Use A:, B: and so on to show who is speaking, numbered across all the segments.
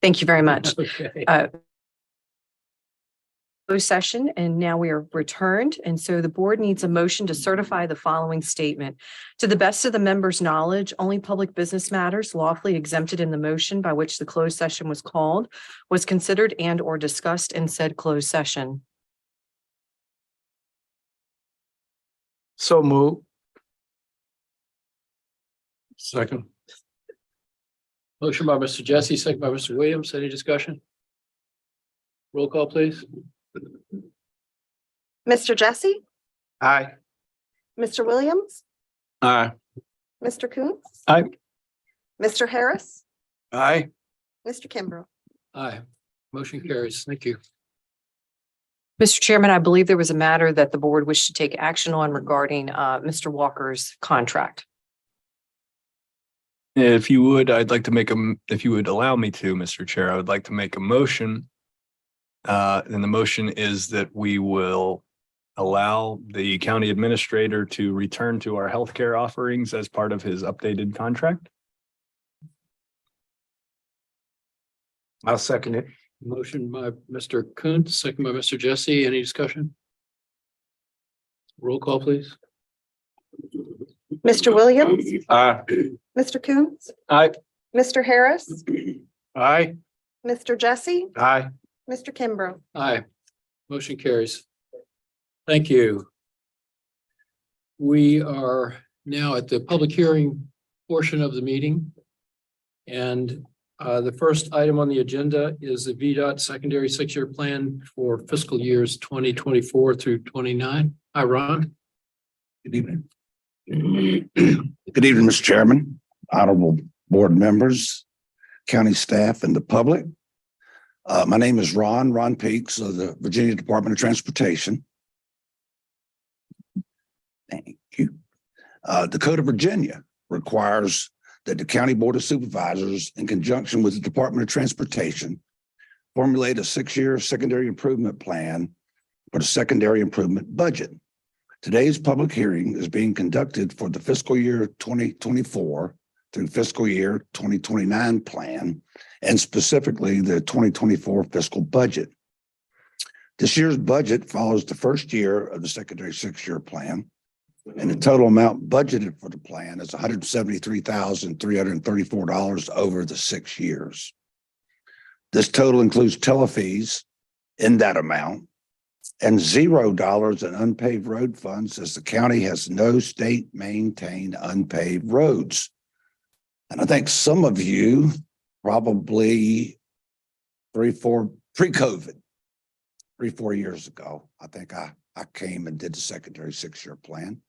A: Thank you very much.
B: Okay.
A: Closed session, and now we are returned. And so the board needs a motion to certify the following statement. To the best of the members' knowledge, only public business matters lawfully exempted in the motion by which the closed session was called was considered and or discussed in said closed session.
B: So move. Second. Motion by Mr. Jesse, second by Mr. Williams. Any discussion? Roll call, please.
C: Mr. Jesse,
B: Aye.
C: Mr. Williams,
B: Aye.
C: Mr. Coons.
B: Aye.
C: Mr. Harris,
B: Aye.
C: Mr. Kimbrough.
B: Aye. Motion carries. Thank you.
A: Mr. Chairman, I believe there was a matter that the board wished to take action on regarding Mr. Walker's contract.
D: If you would, I'd like to make if you would allow me to, Mr. Chair, I would like to make a motion. And the motion is that we will allow the county administrator to return to our healthcare offerings as part of his updated contract.
B: I'll second it. Motion by Mr. Kuntz, second by Mr. Jesse. Any discussion? Roll call, please.
C: Mr. Williams,
B: Aye.
C: Mr. Coons,
B: Aye.
C: Mr. Harris,
B: Aye.
C: Mr. Jesse,
B: Aye.
C: Mr. Kimbrough.
B: Aye. Motion carries. Thank you. We are now at the public hearing portion of the meeting. And the first item on the agenda is the VDOT secondary 6-year plan for fiscal years 2024 through 29. Hi, Ron.
E: Good evening. Good evening, Mr. Chairman, honorable board members, county staff, and the public. My name is Ron Peaks of the Virginia Department of Transportation. Thank you. The Code of Virginia requires that the County Board of Supervisors, in conjunction with the Department of Transportation, formulate a 6-year secondary improvement plan for the secondary improvement budget. Today's public hearing is being conducted for the fiscal year 2024 through fiscal year 2029 plan, and specifically the 2024 fiscal budget. This year's budget follows the first year of the secondary 6-year plan, and the total amount budgeted for the plan is $173,334 over the 6 years. This total includes telefees in that amount and $0 in unpaved road funds, as the county has no state maintained unpaved roads. And I think some of you probably 3-4 years ago, I think I came and did the secondary 6-year plan.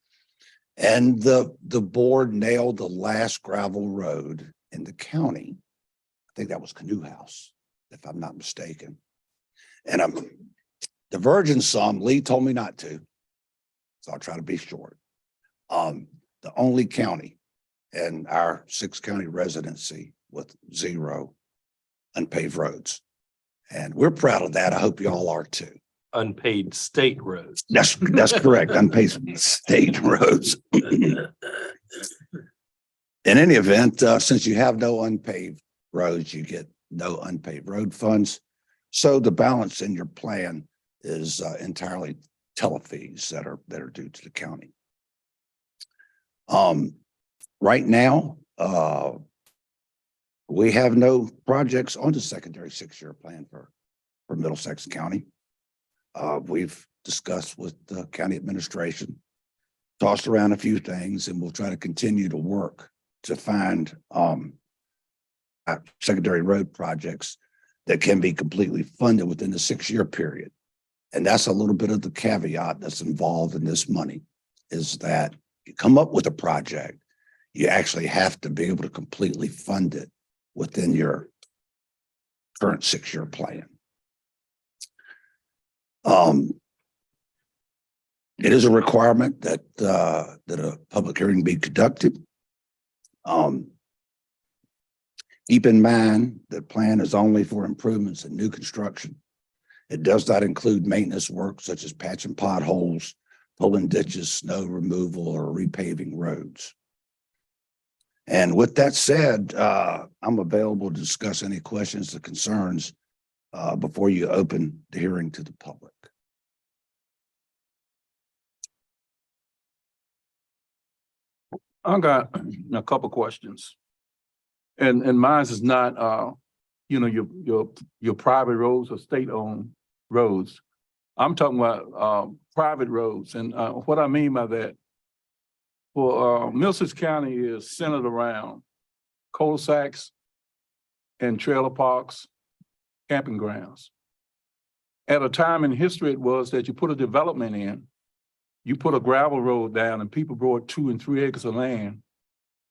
E: And the board nailed the last gravel road in the county. I think that was Canoe House, if I'm not mistaken. And I'm diverging some. Lee told me not to, so I'll try to be short. The only county in our 6-county residency with 0 unpaved roads. And we're proud of that. I hope you all are too.
D: Unpaid state roads.
E: That's correct. Unpaved state roads. In any event, since you have no unpaved roads, you get no unpaved road funds. So the balance in your plan is entirely telefees that are due to the county. Right now, we have no projects on the secondary 6-year plan for Middlesex County. We've discussed with the county administration, tossed around a few things, and we'll try to continue to work to find secondary road projects that can be completely funded within the 6-year period. And that's a little bit of the caveat that's involved in this money, is that you come up with a project, you actually have to be able to completely fund it within your current 6-year plan. It is a requirement that a public hearing be conducted. Keep in mind that plan is only for improvements in new construction. It does not include maintenance work such as patching potholes, pulling ditches, snow removal, or repaving roads. And with that said, I'm available to discuss any questions or concerns before you open the hearing to the public.
F: I got a couple questions. And mine is not your private roads or state-owned roads. I'm talking about private roads. And what I mean by that, for Middlesex County is centered around cul-de-sacs and trailer parks, camping grounds. At a time in history, it was that you put a development in, you put a gravel road down and people brought 2 and 3 acres of land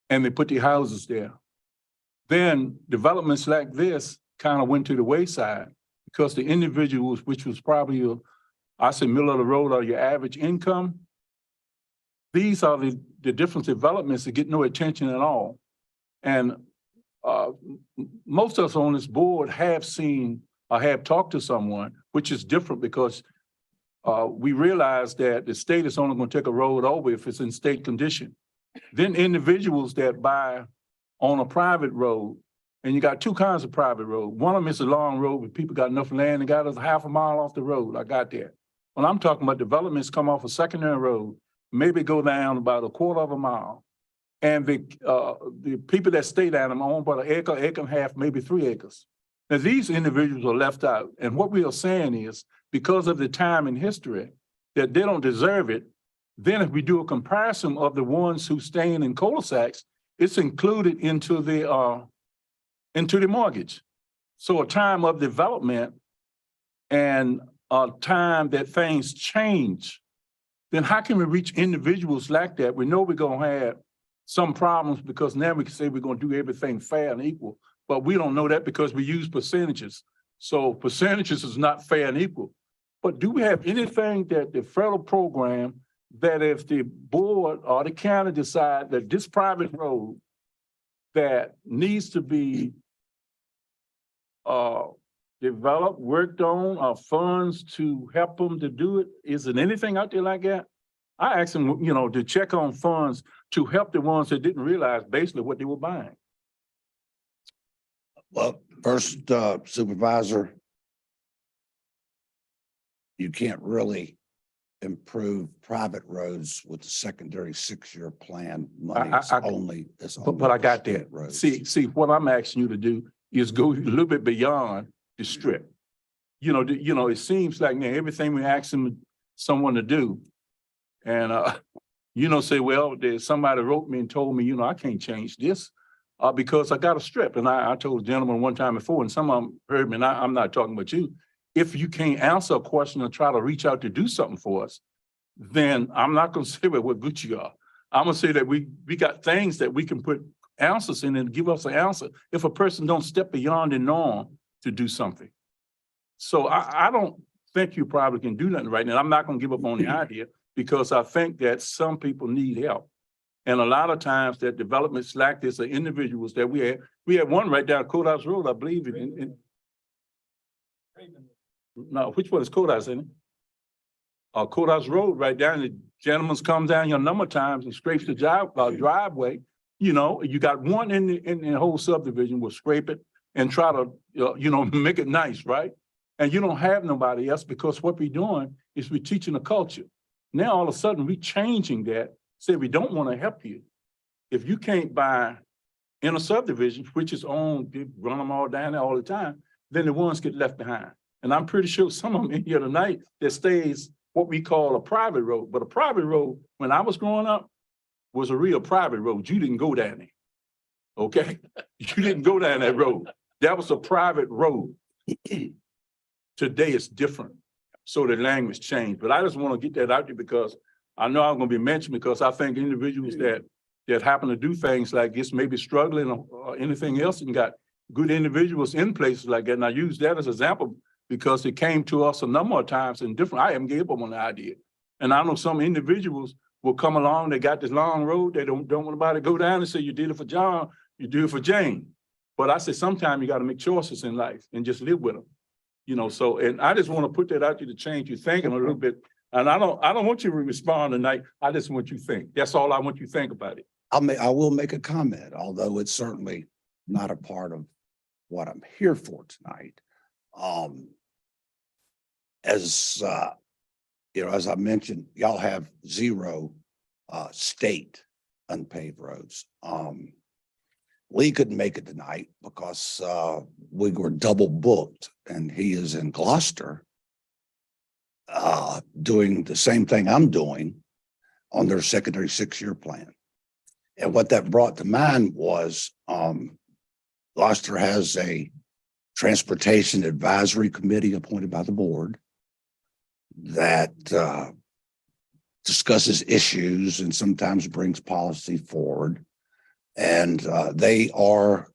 F: and they put their houses there. Then developments like this kind of went to the wayside because the individuals, which was probably middle of the road or your average income, these are the different developments that get no attention at all. And most of us on this board have seen or have talked to someone, which is different because we realize that the state is only going to take a road over if it's in state condition. Then individuals that buy on a private road, and you got 2 kinds of private road. One of them is a long road where people got enough land and got us half a mile off the road. I got that. When I'm talking about developments come off a secondary road, maybe go down about a quarter of a mile. And the people that stay down them own about an acre, acre and a half, maybe 3 acres. Now, these individuals are left out. And what we are saying is, because of the time in history, that they don't deserve it. Then if we do a comparison of the ones who stay in cul-de-sacs, it's included into the mortgage. So a time of development and a time that things change, then how can we reach individuals like that? We know we're gonna have some problems because now we can say we're gonna do everything fair and equal, but we don't know that because we use percentages. So percentages is not fair and equal. But do we have anything that the federal program that if the board or the county decide that this private road that needs to be developed, worked on, or funds to help them to do it? Is there anything out there like that? I asked them, to check on funds to help the ones that didn't realize basically what they were buying.
E: Well, first, Supervisor, you can't really improve private roads with the secondary 6-year plan money. It's only
F: But I got
E: state
F: that.
E: roads.
F: See, what I'm asking you to do is go a little bit beyond the strip. It seems like now everything we ask someone to do, and say, well, there's somebody wrote me and told me, I can't change this because I got a strip. And I told a gentleman one time before, and some of them heard me, and I'm not talking about you. If you can't answer a question or try to reach out to do something for us, then I'm not going to say what good you are. I'm going to say that we got things that we can put answers in and give us an answer if a person don't step beyond the norm to do something. So I don't think you probably can do nothing right now. I'm not going to give up on the idea because I think that some people need help. And a lot of times that developments like this are individuals that we had one right down Courthouse Road, I believe no, which one is Courthouse, isn't it? Courthouse Road right down, the gentleman's come down here a number of times and scrapes the driveway. You got one in the whole subdivision will scrape it and try to, make it nice, right? And you don't have nobody else because what we're doing is we're teaching a culture. Now, all of a sudden, we're changing that, say we don't want to help you. If you can't buy in a subdivision, which is owned, they run them all down there all the time, then the ones get left behind. And I'm pretty sure some of them in here tonight that stays what we call a private road. But a private road, when I was growing up, was a real private road. You didn't go down there, okay? You didn't go down that road. That was a private road. Today it's different. So the language changed. But I just want to get that out there because I know I'm going to be mentioned because I think individuals that happen to do things like this, maybe struggling or anything else, and got good individuals in places like that. And I use that as an example because it came to us a number of times and different. I haven't gave up on the idea. And I know some individuals will come along, they got this long road, they don't want nobody to go down and say, you did it for John, you do it for Jane. But I said, sometimes you got to make choices in life and just live with them. So, and I just want to put that out there to change your thinking a little bit. And I don't want you to respond tonight. I just want you to think. That's all I want you to think about it.
E: I will make a comment, although it's certainly not a part of what I'm here for tonight. As as I mentioned, y'all have 0 state unpaved roads. Lee couldn't make it tonight because we were double booked, and he is in Gloucester doing the same thing I'm doing on their secondary 6-year plan. And what that brought to mind was Gloucester has a transportation advisory committee appointed by the board that discusses issues and sometimes brings policy forward. And they are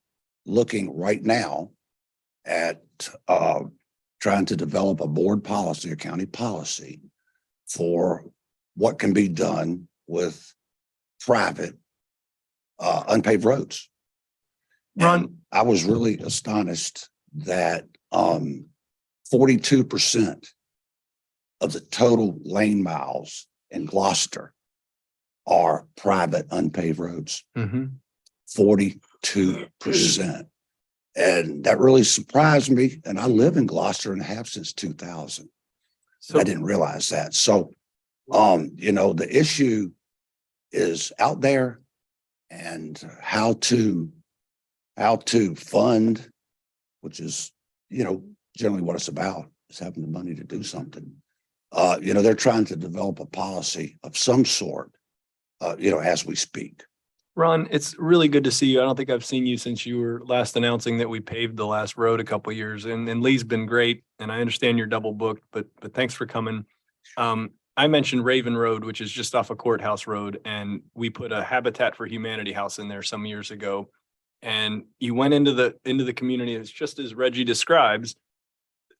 E: looking right now at trying to develop a board policy, a county policy for what can be done with private unpaved roads.
D: Ron,
E: And I was really astonished that 42% of the total lane miles in Gloucester are private unpaved roads.
D: mhm.
E: 42%. And that really surprised me. And I live in Gloucester and have since 2000.
D: So
E: I didn't realize that. So, the issue is out there, and how to fund, which is, generally what it's about, is having the money to do something. They're trying to develop a policy of some sort, as we speak.
D: Ron, it's really good to see you. I don't think I've seen you since you were last announcing that we paved the last road a couple of years, and Lee's been great. And I understand you're double booked, but thanks for coming. I mentioned Raven Road, which is just off a Courthouse Road, and we put a Habitat for Humanity house in there some years ago. And you went into the community, it's just as Reggie describes.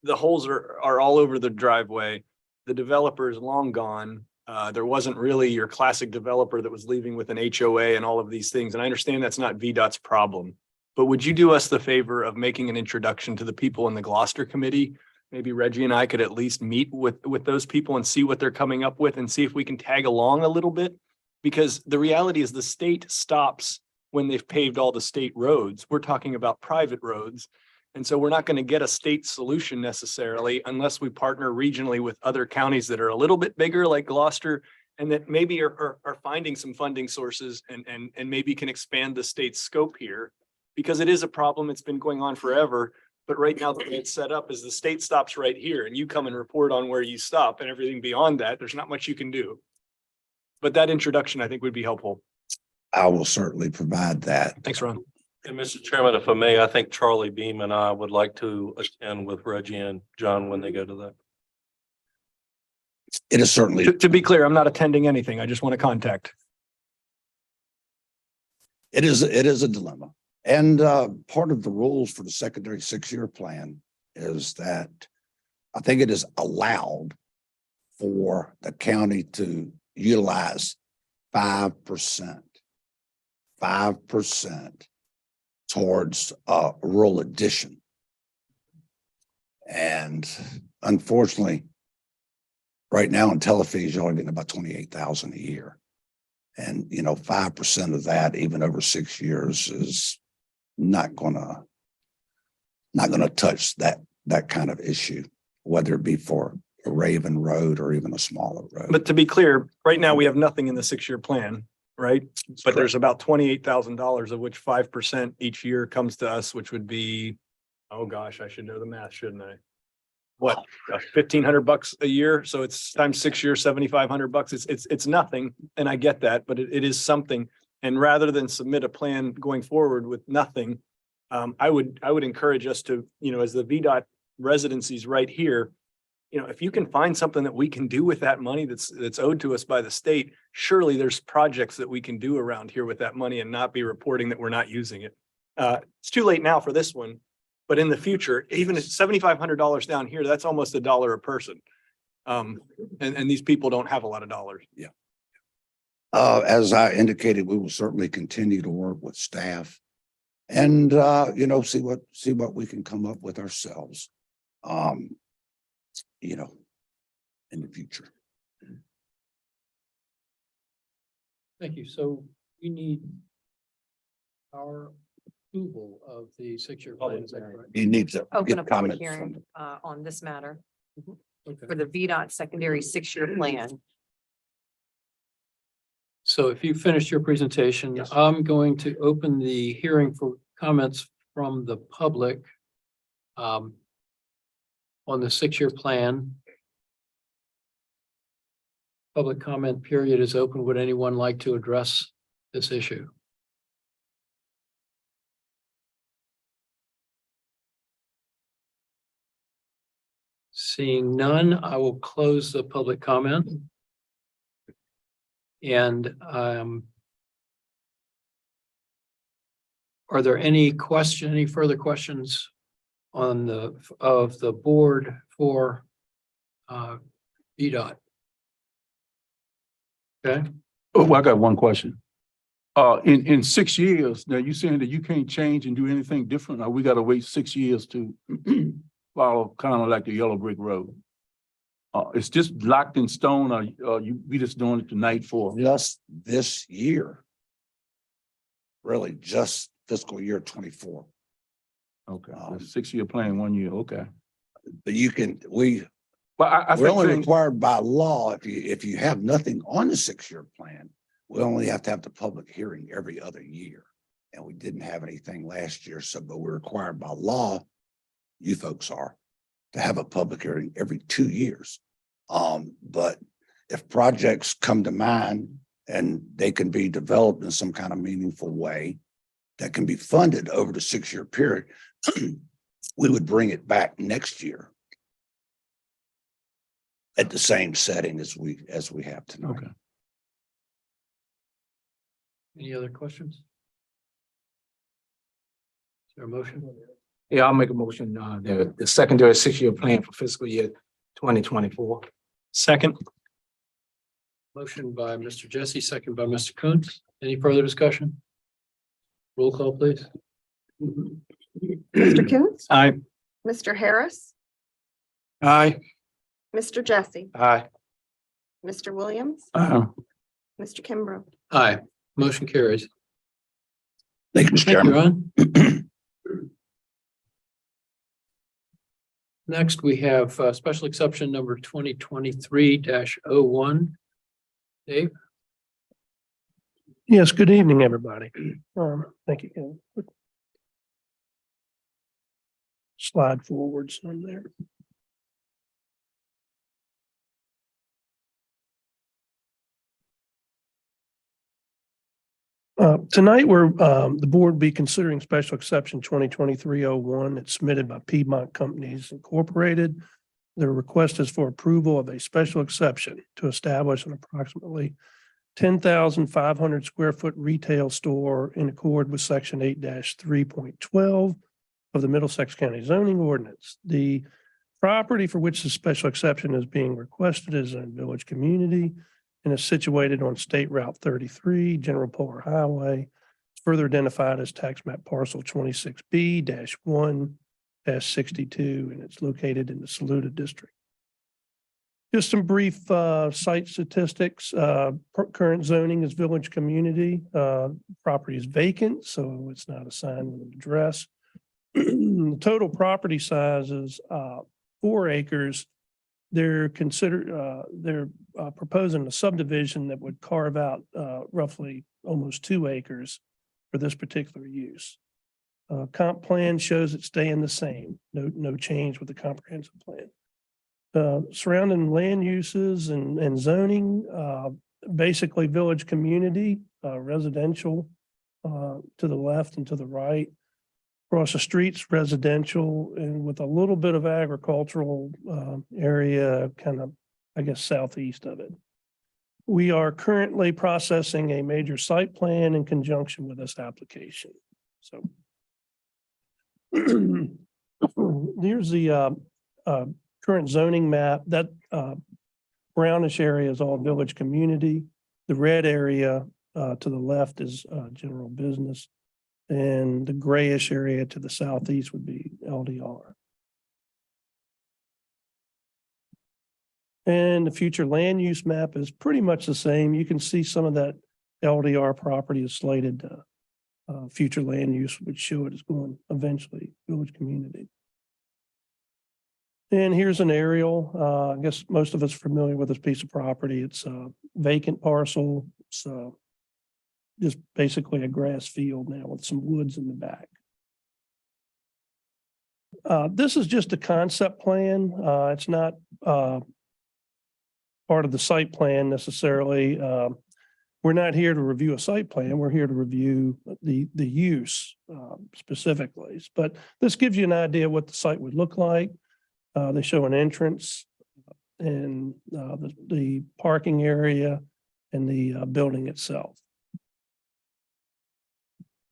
D: The holes are all over the driveway. The developer is long gone. There wasn't really your classic developer that was leaving with an HOA and all of these things. And I understand that's not VDOT's problem, but would you do us the favor of making an introduction to the people in the Gloucester committee? Maybe Reggie and I could at least meet with those people and see what they're coming up with and see if we can tag along a little bit. Because the reality is the state stops when they've paved all the state roads. We're talking about private roads. And so we're not going to get a state solution necessarily unless we partner regionally with other counties that are a little bit bigger, like Gloucester, and that maybe are finding some funding sources and maybe can expand the state's scope here. Because it is a problem. It's been going on forever. But right now, the way it's set up is the state stops right here and you come and report on where you stop, and everything beyond that, there's not much you can do. But that introduction, I think, would be helpful.
E: I will certainly provide that.
D: Thanks, Ron.
G: And Mr. Chairman, if I may, I think Charlie Beam and I would like to attend with Reggie and John when they go to that.
E: It is certainly,
D: To be clear, I'm not attending anything. I just want to contact.
E: it is a dilemma. And part of the rules for the secondary 6-year plan is that I think it is allowed for the county to utilize 5% towards rural addition. And unfortunately, right now in telefees, you're only getting about 28,000 a year. And 5% of that, even over 6 years, is not gonna touch that kind of issue, whether it be for a Raven Road or even a smaller road.
D: But to be clear, right now we have nothing in the 6-year plan, right? But there's about $28,000 of which 5% each year comes to us, which would be, oh gosh, I should know the math, shouldn't I? What, $1,500 a year? So it's times 6 years, $7,500. It's nothing. And I get that, but it is something. And rather than submit a plan going forward with nothing, I would encourage us to, as the VDOT residencies right here, if you can find something that we can do with that money that's owed to us by the state, surely there's projects that we can do around here with that money and not be reporting that we're not using it. It's too late now for this one, but in the future, even at $7,500 down here, that's almost $1 a person. And these people don't have a lot of dollars.
E: Yeah. As I indicated, we will certainly continue to work with staff and, see what we can come up with ourselves, in the future.
B: Thank you. So We need our approval of the 6-year plan. Is that correct?
E: You need to
A: Open a
E: get
A: public
E: comments
A: hearing
E: from.
A: on this matter
B: Okay.
A: for the VDOT secondary 6-year plan.
B: So if you finished your presentation,
F: Yes.
B: I'm going to open the hearing for comments from the public on the 6-year plan. Public comment period is open. Would anyone like to address this issue? Seeing none, I will close the public comment. And are there any further questions on of the board for VDOT? Okay,
F: Oh, I got one question. In 6 years, now you saying that you can't change and do anything different, or we gotta wait 6 years to follow kind of like the yellow brick road? It's just locked in stone, or we just doing it tonight for?
E: Just this year. Really, just fiscal year 24.
F: Okay, 6-year plan, 1 year, okay.
E: But you can, we
F: But I
E: we're
F: think
E: only
F: change-
E: required by law, if you have nothing on the 6-year plan, we only have to have the public hearing every other year. And we didn't have anything last year, so, but we're required by law, you folks are, to have a public hearing every 2 years. But if projects come to mind and they can be developed in some kind of meaningful way that can be funded over the 6-year period, we would bring it back next year at the same setting as we have tonight.
F: Okay.
B: any other questions? Is there a motion?
H: Yeah, I'll make a motion, the secondary 6-year plan for fiscal year 2024.
D: Second.
B: Motion by Mr. Jesse, second by Mr. Coons. Any further discussion? Roll call, please.
C: Mr. Coons,
D: Aye.
C: Mr. Harris,
D: Aye.
C: Mr. Jesse,
H: Aye.
C: Mr. Williams, Mr. Kimbrough.
B: Aye, motion carries.
E: Thank you, Mr.
B: Thank you,
E: Chairman.
B: Ron. Next, we have special exception number 2023-01. Dave?
I: Yes, good evening, everybody. Thank you. Ken. Slide forward some there. Tonight, the board will be considering special exception 2023-01. It's submitted by Piedmont Companies Incorporated. The request is for approval of a special exception to establish an approximately 10,500 square foot retail store in accord with section 8-3.12 of the Middlesex County zoning ordinance. The property for which the special exception is being requested is in Village Community and is situated on State Route 33, General Polar Highway. It's further identified as tax map parcel 26B-1-62, and it's located in the Saluda District. Just some brief site statistics. Current zoning is Village Community. Property is vacant, so it's not assigned with an address. The total property size is 4 acres. They're proposing a subdivision that would carve out roughly almost 2 acres for this particular use. Comp plan shows it staying the same. No change with the comprehensive plan. Surrounding land uses and zoning, basically Village Community, residential to the left and to the right. Across the streets, residential, and with a little bit of agricultural area, kind of, I guess, southeast of it. We are currently processing a major site plan in conjunction with this application. So here's the current zoning map. That brownish area is all Village Community. The red area to the left is general business. And the grayish area to the southeast would be LDR. And the future land use map is pretty much the same. You can see some of that LDR property is slated to future land use would show it as going eventually village community. And here's an aerial. I guess most of us are familiar with this piece of property. It's a vacant parcel. It's just basically a grass field now with some woods in the back. This is just a concept plan. It's not part of the site plan necessarily. We're not here to review a site plan. We're here to review the use specifically. But this gives you an idea of what the site would look like. They show an entrance and the parking area and the building itself.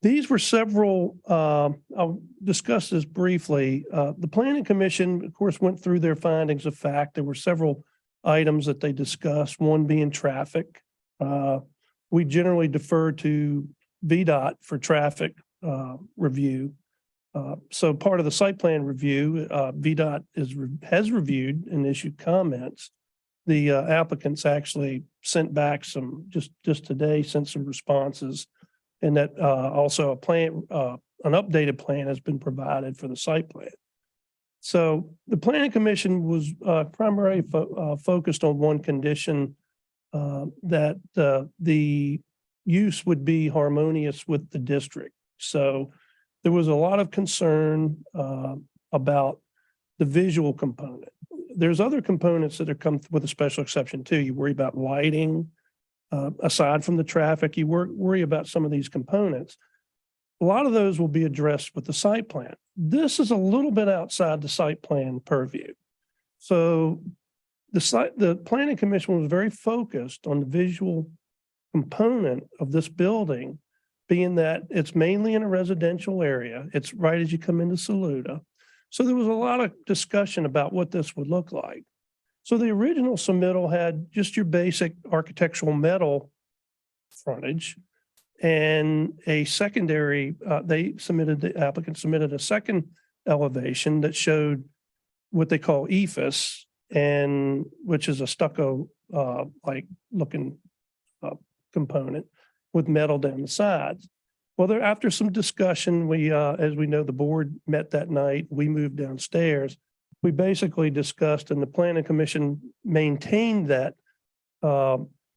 I: These were several, I'll discuss this briefly. The Planning Commission, of course, went through their findings of fact. There were several items that they discussed, one being traffic. We generally defer to VDOT for traffic review. So part of the site plan review, VDOT has reviewed and issued comments. The applicants actually sent back some, just today, sent some responses. And that also a plan, an updated plan has been provided for the site plan. So the Planning Commission was primarily focused on one condition, that the use would be harmonious with the district. So there was a lot of concern about the visual component. There's other components that are come with a special exception too. You worry about lighting, aside from the traffic, you worry about some of these components. A lot of those will be addressed with the site plan. This is a little bit outside the site plan purview. So the Planning Commission was very focused on the visual component of this building, being that it's mainly in a residential area. It's right as you come into Saluda. So there was a lot of discussion about what this would look like. So the original submittal had just your basic architectural metal frontage and a secondary, the applicant submitted a second elevation that showed what they call ephes, and which is a stucco like looking component with metal down the sides. Well, after some discussion, we, as we know, the board met that night. We moved downstairs. We basically discussed, and the Planning Commission maintained that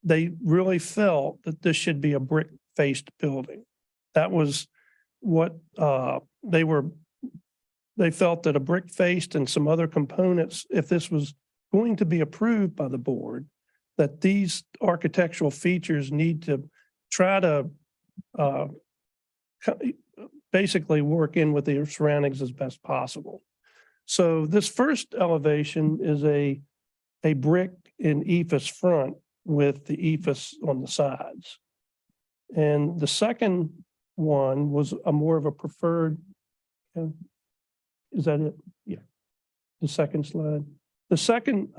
I: they really felt that this should be a brick-faced building. That was what they felt, that a brick-faced and some other components, if this was going to be approved by the board, that these architectural features need to try to basically work in with the surroundings as best possible. So this first elevation is a brick in ephes front with the ephes on the sides. And the second one was a more of a preferred, is that it? Yeah. The second slide. The second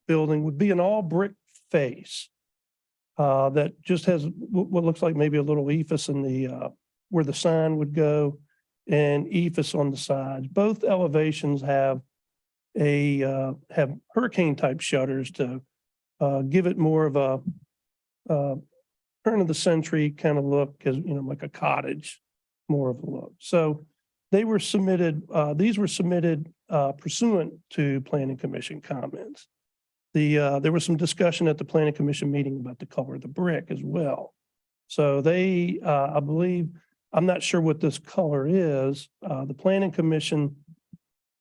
I: building would be an all brick face that just has what looks like maybe a little ephes in the where the sign would go, and ephes on the sides. Both elevations have hurricane type shutters to give it more of a turn of the century kind of look, as like a cottage, more of a look. So they were submitted. These were submitted pursuant to Planning Commission comments. There was some discussion at the Planning Commission meeting about the color of the brick as well. So they, I believe, I'm not sure what this color is. The Planning Commission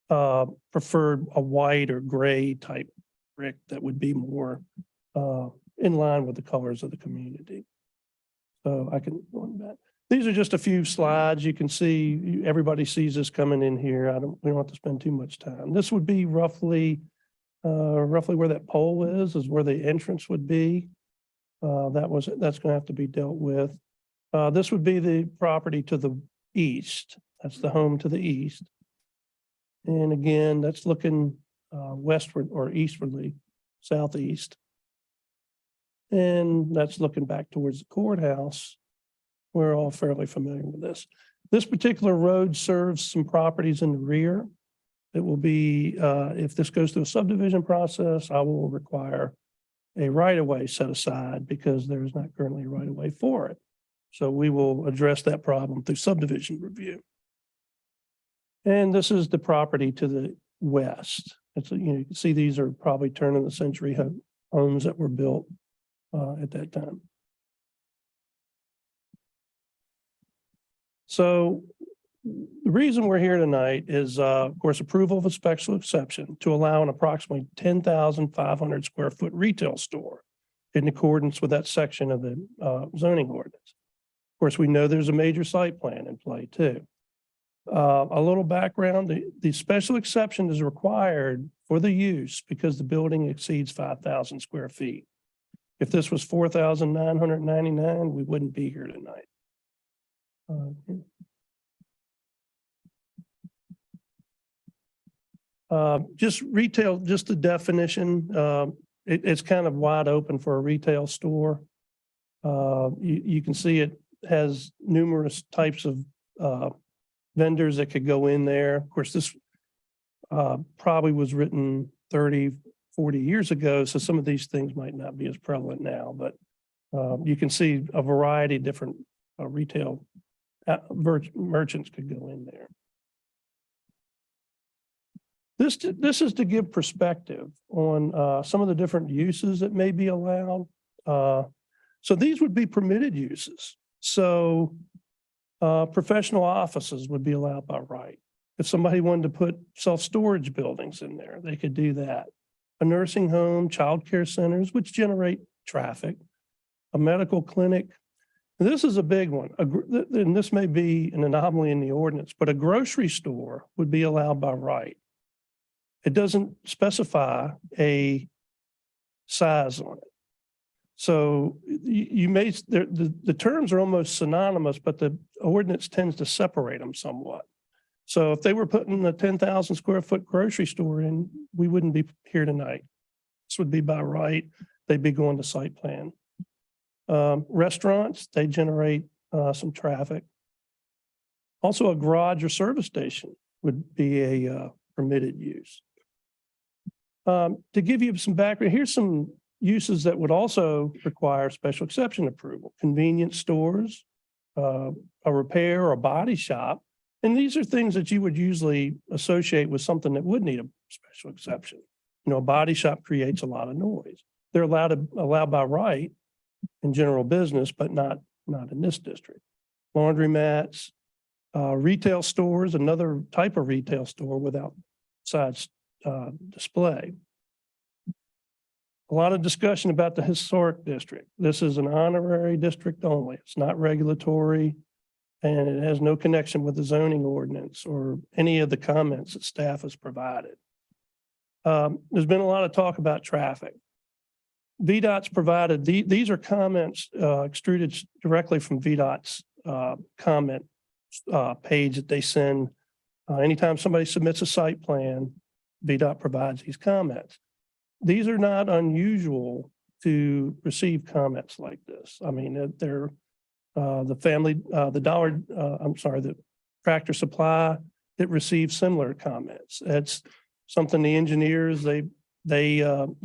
I: preferred a white or gray type brick that would be more in line with the colors of the community. So I can go on back. These are just a few slides. You can see, everybody sees this coming in here. We don't have to spend too much time. This would be roughly where that pole is where the entrance would be. That's going to have to be dealt with. This would be the property to the east. That's the home to the east. And again, that's looking westward or eastwardly, southeast. And that's looking back towards the courthouse. We're all fairly familiar with this. This particular road serves some properties in the rear. It will be, if this goes through a subdivision process, I will require a right-of-way set aside because there is not currently a right-of-way for it. So we will address that problem through subdivision review. And this is the property to the west. It's, you can see these are probably turn of the century homes that were built at that time. So the reason we're here tonight is, of course, approval of a special exception to allow an approximately 10,500 square foot retail store in accordance with that section of the zoning ordinance. Of course, we know there's a major site plan in play too. A little background, the special exception is required for the use because the building exceeds 5,000 square feet. If this was 4,999, we wouldn't be here tonight. Just retail, just the definition, it's kind of wide open for a retail store. You can see it has numerous types of vendors that could go in there. Of course, this probably was written 30, 40 years ago, so some of these things might not be as prevalent now, but you can see a variety of different retail merchants could go in there. This is to give perspective on some of the different uses that may be allowed. So these would be permitted uses. So professional offices would be allowed by right. If somebody wanted to put self-storage buildings in there, they could do that. A nursing home, childcare centers, which generate traffic, a medical clinic. And this is a big one, and this may be an anomaly in the ordinance, but a grocery store would be allowed by right. It doesn't specify a size on it. So you may, the terms are almost synonymous, but the ordinance tends to separate them somewhat. So if they were putting a 10,000 square foot grocery store in, we wouldn't be here tonight. This would be by right. They'd be going to site plan. Restaurants, they generate some traffic. Also, a garage or service station would be a permitted use. To give you some background, here's some uses that would also require special exception approval. Convenience stores, a repair or a body shop. And these are things that you would usually associate with something that would need a special exception. You know, a body shop creates a lot of noise. They're allowed by right in general business, but not in this district. Laundromats, retail stores, another type of retail store without sides display. A lot of discussion about the historic district. This is an honorary district only. It's not regulatory, and it has no connection with the zoning ordinance or any of the comments that staff has provided. There's been a lot of talk about traffic. VDOT's provided, these are comments extruded directly from VDOT's comment page that they send. Anytime somebody submits a site plan, VDOT provides these comments. These are not unusual to receive comments like this. I mean, they're the Tractor Supply that receives similar comments. It's something the engineers, they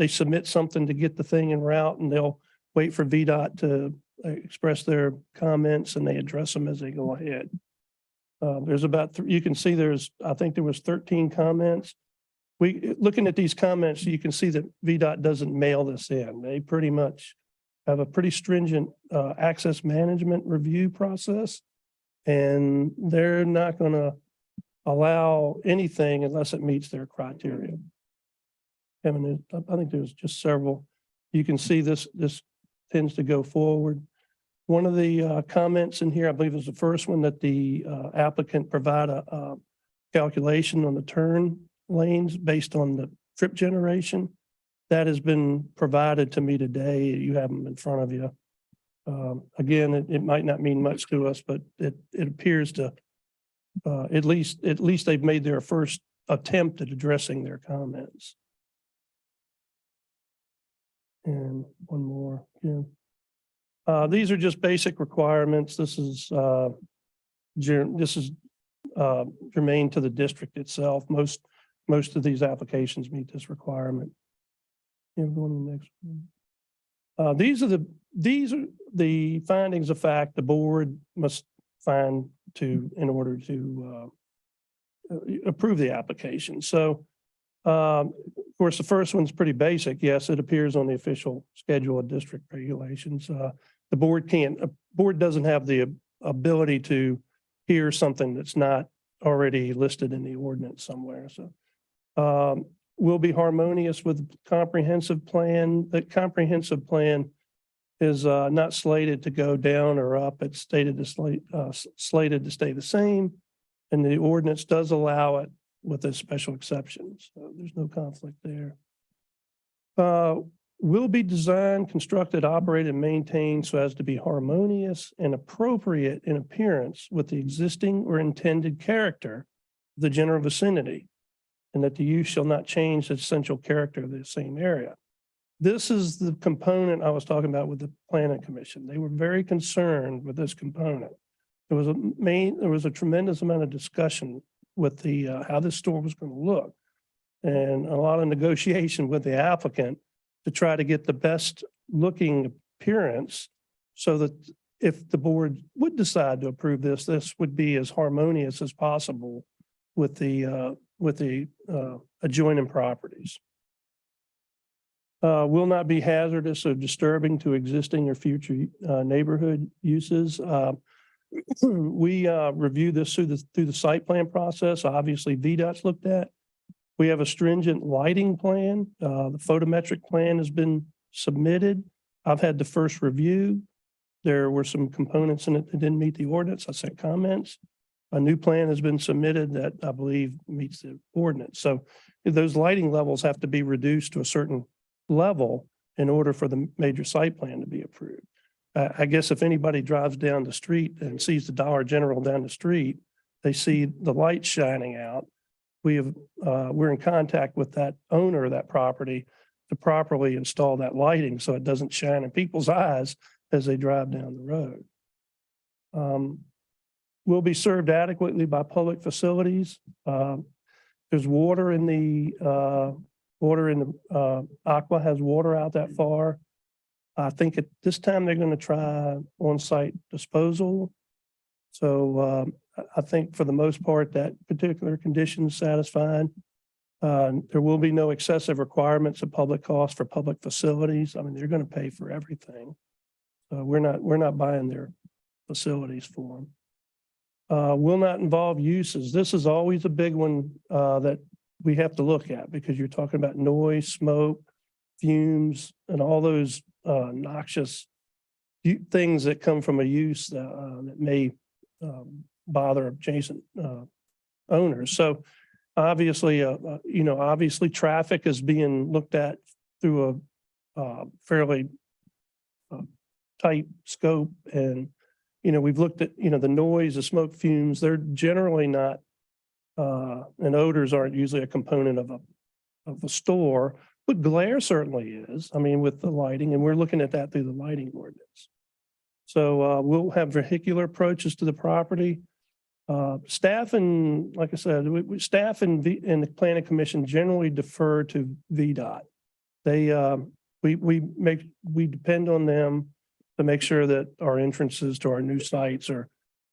I: submit something to get the thing en route, and they'll wait for VDOT to express their comments, and they address them as they go ahead. There's about, you can see I think there was 13 comments. Looking at these comments, you can see that VDOT doesn't mail this in. They pretty much have a pretty stringent access management review process, and they're not going to allow anything unless it meets their criteria. I mean, I think there's just several. You can see this tends to go forward. One of the comments in here, I believe is the first one, that the applicant provide a calculation on the turn lanes based on the trip generation. That has been provided to me today. You have them in front of you. Again, it might not mean much to us, but it appears to at least they've made their first attempt at addressing their comments. And one more. Yeah. These are just basic requirements. This is germane to the district itself. Most of these applications meet this requirement. Yeah, go on to the next one. These are the findings of fact the board must find in order to approve the application. So, of course, the first one's pretty basic. Yes, it appears on the official schedule of district regulations. The board doesn't have the ability to hear something that's not already listed in the ordinance somewhere. So, will be harmonious with comprehensive plan. The comprehensive plan is not slated to go down or up. It's slated to stay the same. And the ordinance does allow it with a special exception. So there's no conflict there. Will be designed, constructed, operated, and maintained so as to be harmonious and appropriate in appearance with the existing or intended character of the general vicinity, and that the use shall not change the essential character of the same area. This is the component I was talking about with the planning commission. They were very concerned with this component. There was a tremendous amount of discussion with the how this store was going to look, and a lot of negotiation with the applicant to try to get the best looking appearance, so that if the board would decide to approve this, this would be as harmonious as possible with the adjoining properties. Will not be hazardous or disturbing to existing or future neighborhood uses. We review this through the site plan process. Obviously, VDOT's looked at. We have a stringent lighting plan. The photometric plan has been submitted. I've had the first review. There were some components in it that didn't meet the ordinance. I sent comments. A new plan has been submitted that I believe meets the ordinance. So those lighting levels have to be reduced to a certain level in order for the major site plan to be approved. I guess if anybody drives down the street and sees the Dollar General down the street, they see the lights shining out. We're in contact with that owner of that property to properly install that lighting so it doesn't shine in people's eyes as they drive down the road. Will be served adequately by public facilities. There's water in the Aqua has water out that far. I think at this time they're going to try on-site disposal. So I think for the most part that particular condition is satisfied. There will be no excessive requirements of public cost for public facilities. I mean, they're going to pay for everything. We're not buying their facilities for them. Will not involve uses. This is always a big one that we have to look at, because you're talking about noise, smoke, fumes, and all those noxious things that come from a use that may bother adjacent owners. So obviously, obviously traffic is being looked at through a fairly tight scope. And, we've looked at, the noise, the smoke, fumes, they're generally not, and odors aren't usually a component of a store, but glare certainly is. I mean, with the lighting, and we're looking at that through the lighting ordinance. So we'll have vehicular approaches to the property. Staff and, like I said, staff and the planning commission generally defer to VDOT. We depend on them to make sure that our entrances to our new sites are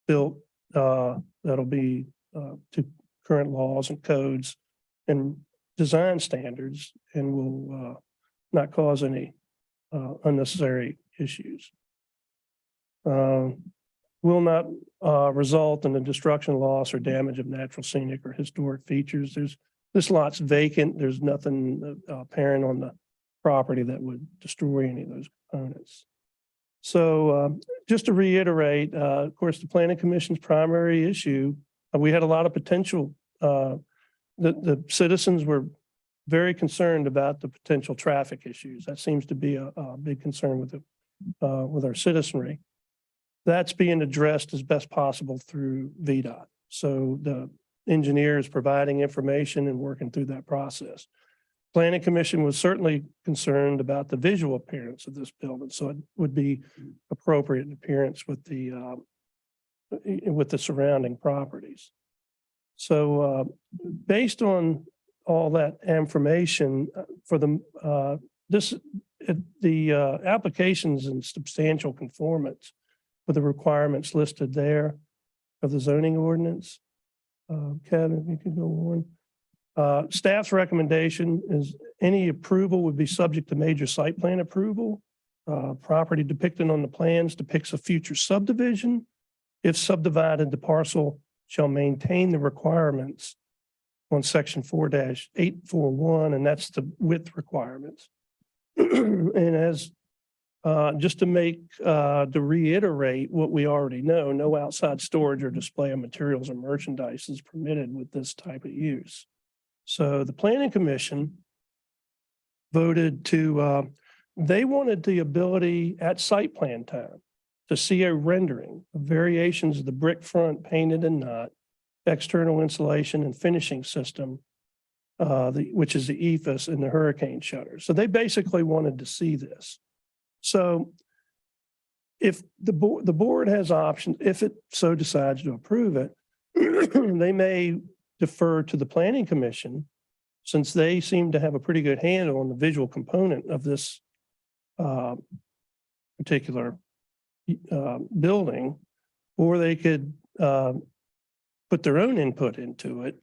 I: built that'll be to current laws and codes and design standards, and will not cause any unnecessary issues. Will not result in the destruction, loss, or damage of natural, scenic, or historic features. This lot's vacant. There's nothing apparent on the property that would destroy any of those components. So just to reiterate, of course, the Planning Commission's primary issue, we had a lot of potential. The citizens were very concerned about the potential traffic issues. That seems to be a big concern with our citizenry. That's being addressed as best possible through VDOT. So the engineer is providing information and working through that process. Planning Commission was certainly concerned about the visual appearance of this building, so it would be appropriate in appearance with the surrounding properties. So based on all that information for the this the application's in substantial conformance with the requirements listed there of the zoning ordinance. Kevin, if you could go on. Staff's recommendation is any approval would be subject to major site plan approval. Property depicted on the plans depicts a future subdivision. If subdivided, the parcel shall maintain the requirements on section 4-841, and that's the width requirements. And as just to reiterate what we already know, no outside storage or display of materials or merchandise is permitted with this type of use. So the planning commission voted to, they wanted the ability at site plan time to see a rendering of variations of the brick front painted and not, external insulation and finishing system, which is the ephes and the hurricane shutters. So they basically wanted to see this. So if the board has options, if it so decides to approve it, they may defer to the planning commission, since they seem to have a pretty good handle on the visual component of this particular building, or they could put their own input into it.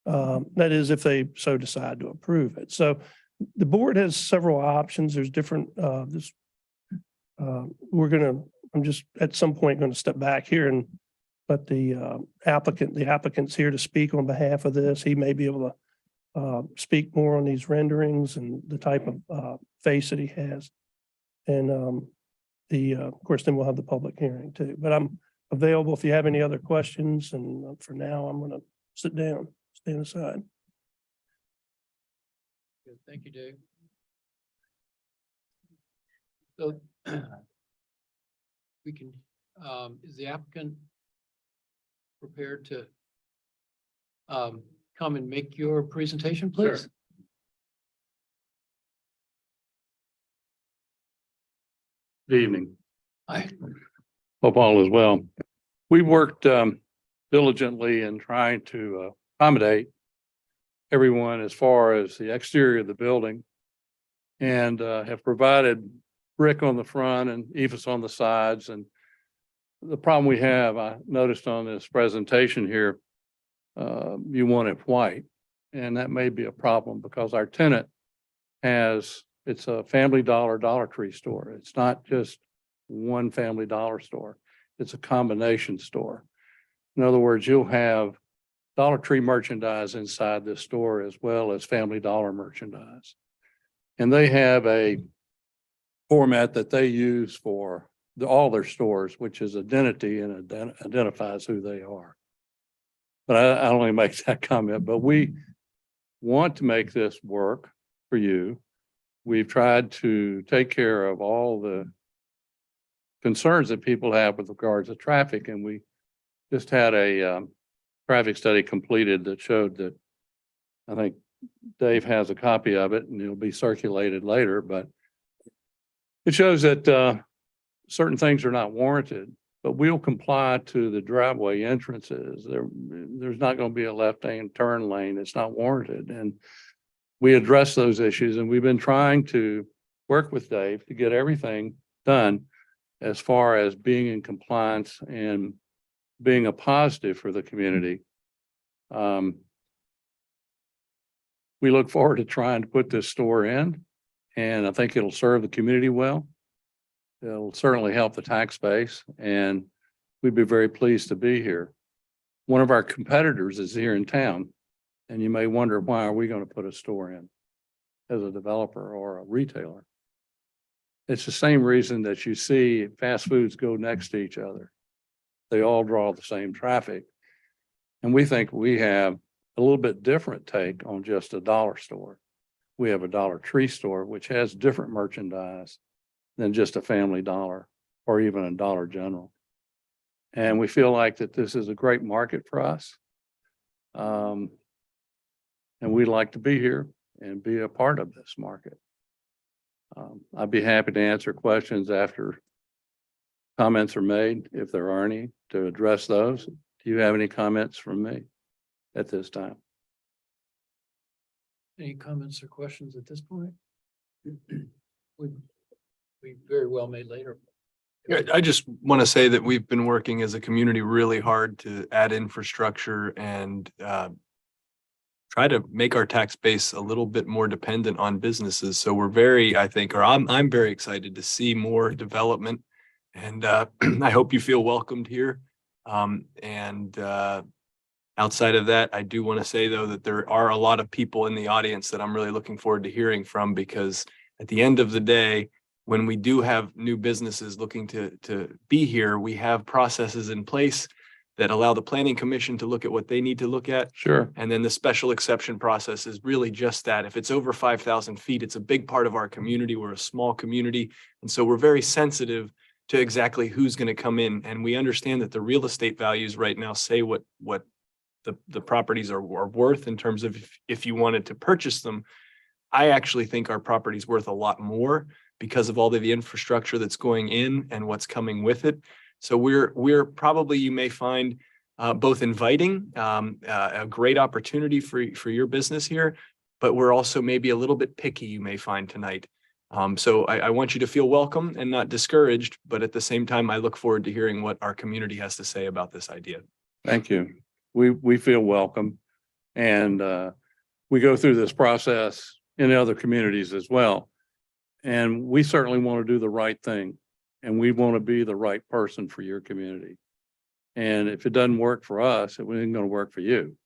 I: That is, if they so decide to approve it. So the board has several options. There's different, I'm just at some point going to step back here and let the applicant's here to speak on behalf of this. He may be able to speak more on these renderings and the type of face that he has. And of course, then we'll have the public hearing too. But I'm available if you have any other questions. And for now, I'm going to sit down, stand aside.
B: Good. Thank you, Dave. So we can, is the applicant prepared to come and make your presentation, please?
J: Sure. Good evening.
B: Hi.
J: Hope all is well. We worked diligently in trying to accommodate everyone as far as the exterior of the building, and have provided brick on the front and ephes on the sides. And the problem we have, I noticed on this presentation here, you want it white, and that may be a problem because our tenant it's a Family Dollar, Dollar Tree store. It's not just one Family Dollar store. It's a combination store. In other words, you'll have Dollar Tree merchandise inside this store as well as Family Dollar merchandise. And they have a format that they use for all their stores, which is identity and identifies who they are. But I only make that comment, but we want to make this work for you. We've tried to take care of all the concerns that people have with regards to traffic, and we just had a traffic study completed that showed that, I think Dave has a copy of it and it'll be circulated later, but it shows that certain things are not warranted, but we'll comply to the driveway entrances. There's not going to be a left-hand turn lane. It's not warranted. And we address those issues, and we've been trying to work with Dave to get everything done as far as being in compliance and being a positive for the community. We look forward to trying to put this store in, and I think it'll serve the community well. It'll certainly help the tax base, and we'd be very pleased to be here. One of our competitors is here in town, and you may wonder, why are we going to put a store in as a developer or a retailer? It's the same reason that you see fast foods go next to each other. They all draw the same traffic. And we think we have a little bit different take on just a dollar store. We have a Dollar Tree store, which has different merchandise than just a Family Dollar or even a Dollar General. And we feel like that this is a great market for us. And we'd like to be here and be a part of this market. I'd be happy to answer questions after comments are made, if there are any, to address those. Do you have any comments from me at this time?
B: Any comments or questions at this point? would be very well made later.
D: Yeah, I just want to say that we've been working as a community really hard to add infrastructure and try to make our tax base a little bit more dependent on businesses. So we're very, I think, or I'm very excited to see more development. And I hope you feel welcomed here. Outside of that, I do want to say, though, that there are a lot of people in the audience that I'm really looking forward to hearing from, because at the end of the day, when we do have new businesses looking to be here, we have processes in place that allow the planning commission to look at what they need to look at.
J: Sure.
D: And then the special exception process is really just that. If it's over 5,000 feet, it's a big part of our community. We're a small community. And so we're very sensitive to exactly who's going to come in. And we understand that the real estate values right now say what the properties are worth in terms of if you wanted to purchase them. I actually think our property's worth a lot more because of all of the infrastructure that's going in and what's coming with it. So we're probably, you may find both inviting, a great opportunity for your business here, but we're also maybe a little bit picky, you may find tonight. So I want you to feel welcome and not discouraged, but at the same time, I look forward to hearing what our community has to say about this idea.
J: Thank you. We feel welcome. And we go through this process in other communities as well. And we certainly want to do the right thing. And we want to be the right person for your community. And if it doesn't work for us, it isn't going to work for you.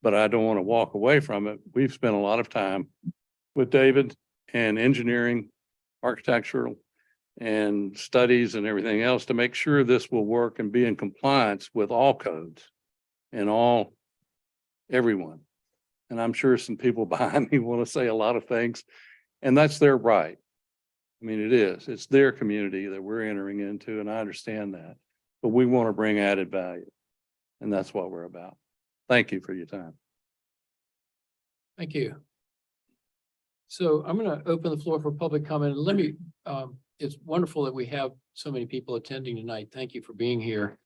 J: But I don't want to walk away from it. We've spent a lot of time with David and engineering, architectural, and studies and everything else to make sure this will work and be in compliance with all codes and everyone. And I'm sure some people behind me want to say a lot of things, and that's their right. I mean, it's their community that we're entering into, and I understand that, but we want to bring added value, and that's what we're about. Thank you for your time.
B: Thank you. So I'm going to open the floor for public comment. Let me, it's wonderful that we have so many people attending tonight. Thank you for being here.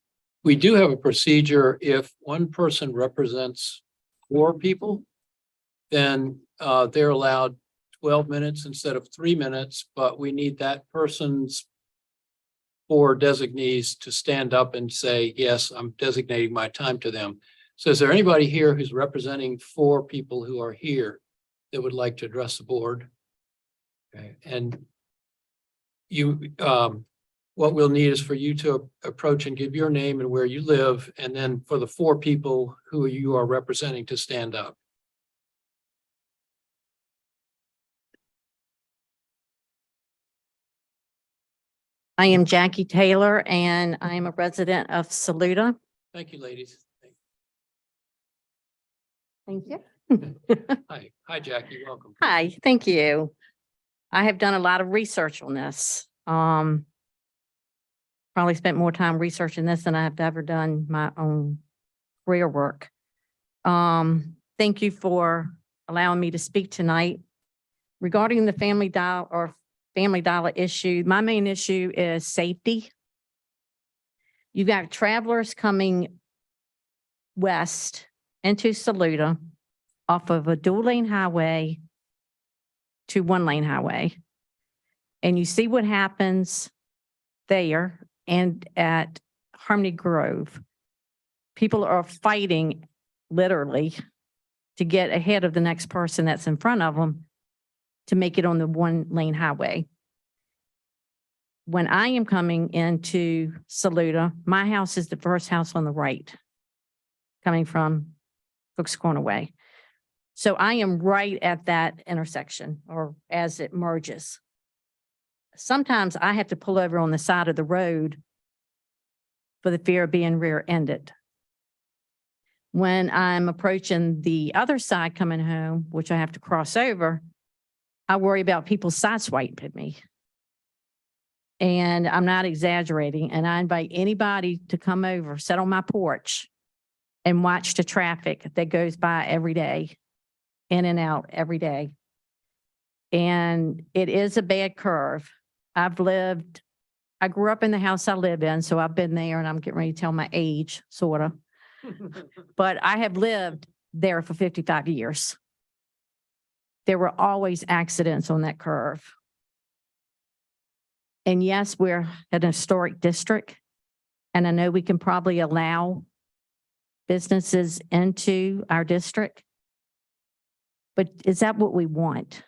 B: We do have a procedure. If one person represents 4 people, then they're allowed 12 minutes instead of 3 minutes, but we need that person's 4 designees to stand up and say, yes, I'm designating my time to them. So is there anybody here who's representing 4 people who are here that would like to address the board? Okay. And you, what we'll need is for you to approach and give your name and where you live, and then for the 4 people who you are representing to stand up.
K: I am Jackie Taylor, and I am a resident of Saluda.
B: Thank you, ladies.
K: Thank you.
B: Hi, Jackie. Welcome.
K: Hi, thank you. I have done a lot of research on this. Probably spent more time researching this than I have ever done my own career work. Thank you for allowing me to speak tonight. Regarding the Family Dollar issue, my main issue is safety. You've got travelers coming west into Saluda off of a 2-lane highway to 1-lane highway. And you see what happens there and at Harmony Grove. People are fighting literally to get ahead of the next person that's in front of them to make it on the 1-lane highway. When I am coming into Saluda, my house is the first house on the right, coming from Cook's Corner Way. So I am right at that intersection, or as it merges. Sometimes I have to pull over on the side of the road for the fear of being rear-ended. When I'm approaching the other side coming home, which I have to cross over, I worry about people sideswiping me. And I'm not exaggerating. And I invite anybody to come over, sit on my porch, and watch the traffic that goes by every day, in and out every day. And it is a bad curve. I grew up in the house I live in, so I've been there, and I'm getting ready to tell my age, sort of. But I have lived there for 55 years. There were always accidents on that curve. And yes, we're an historic district. And I know we can probably allow businesses into our district. But is that what we want?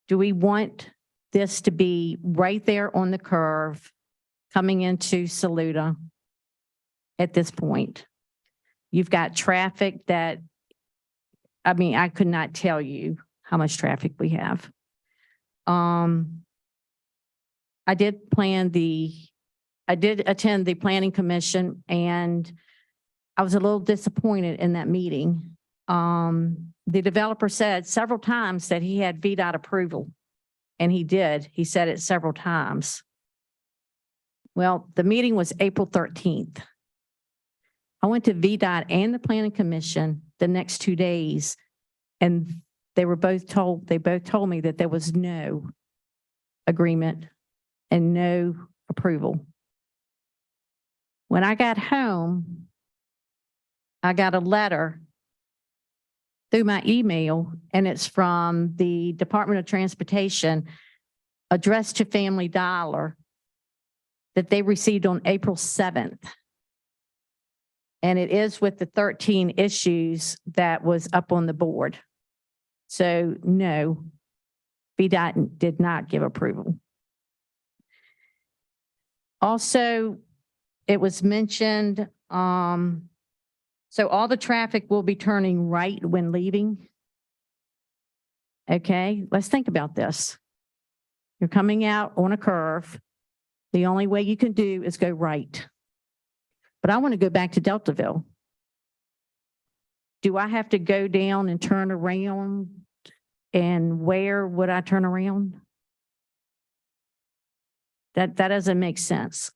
K: Do we want this to be right there on the curve coming into Saluda at this point? You've got traffic that, I mean, I could not tell you how much traffic we have. I did attend the planning commission, and I was a little disappointed in that meeting. The developer said several times that he had VDOT approval, and he did. He said it several times. Well, the meeting was April 13th. I went to VDOT and the planning commission the next 2 days, and they both told me that there was no agreement and no approval. When I got home, I got a letter through my email, and it's from the Department of Transportation addressed to Family Dollar that they received on April 7th. And it is with the 13 issues that was up on the board. So no, VDOT did not give approval. Also, it was mentioned, so all the traffic will be turning right when leaving. Okay, let's think about this. You're coming out on a curve. The only way you can do is go right. But I want to go back to Deltaville. Do I have to go down and turn around? And where would I turn around? That doesn't make sense.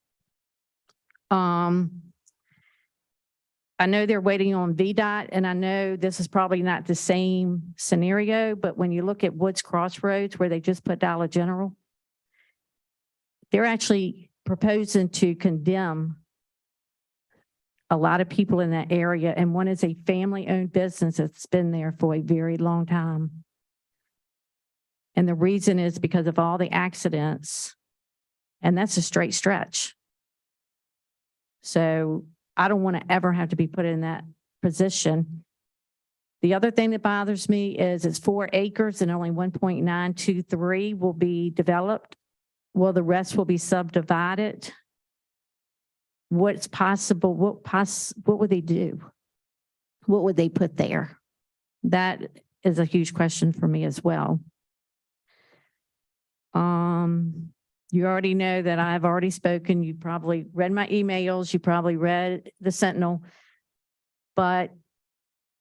K: I know they're waiting on VDOT, and I know this is probably not the same scenario, but when you look at Woods Crossroads, where they just put Dollar General, they're actually proposing to condemn a lot of people in that area, and one is a family-owned business that's been there for a very long time. And the reason is because of all the accidents, and that's a straight stretch. So I don't want to ever have to be put in that position. The other thing that bothers me is it's 4 acres and only 1.923 will be developed. Well, the rest will be subdivided. What's possible? What would they do? What would they put there? That is a huge question for me as well. You already know that I've already spoken. You probably read my emails. You probably read the Sentinel, but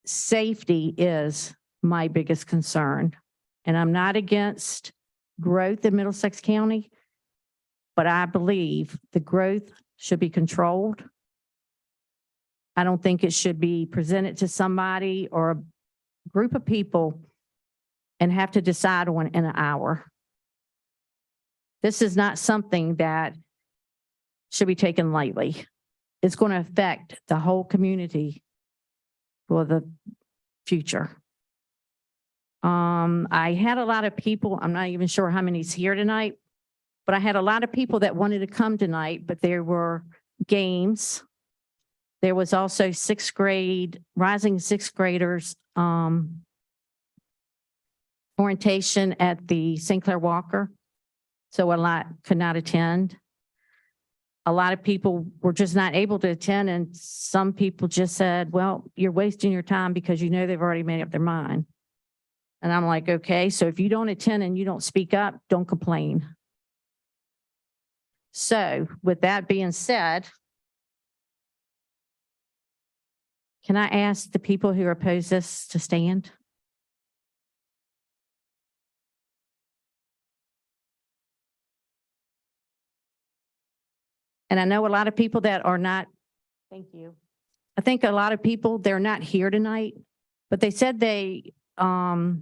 K: safety is my biggest concern. And I'm not against growth in Middlesex County, but I believe the growth should be controlled. I don't think it should be presented to somebody or a group of people and have to decide on in an hour. This is not something that should be taken lightly. It's going to affect the whole community for the future. I had a lot of people, I'm not even sure how many's here tonight, but I had a lot of people that wanted to come tonight, but there were games. There was also rising sixth graders orientation at the St. Clair Walker. So a lot could not attend. A lot of people were just not able to attend, and some people just said, well, you're wasting your time because you know they've already made up their mind. And I'm like, okay, so if you don't attend and you don't speak up, don't complain. So with that being said, can I ask the people who oppose this to stand? And I know a lot of people that are not, thank you. I think a lot of people, they're not here tonight, but they said they talked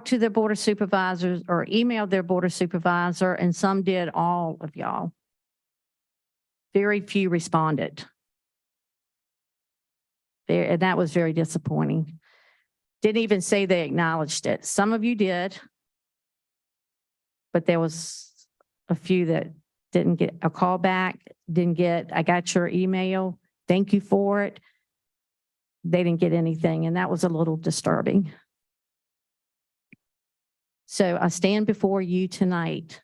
K: to their board of supervisors or emailed their board of supervisor, and some did all of y'all. Very few responded. And that was very disappointing. Didn't even say they acknowledged it. Some of you did. but there was a few that didn't get a call back, I got your email, thank you for it. They didn't get anything, and that was a little disturbing. So I stand before you tonight.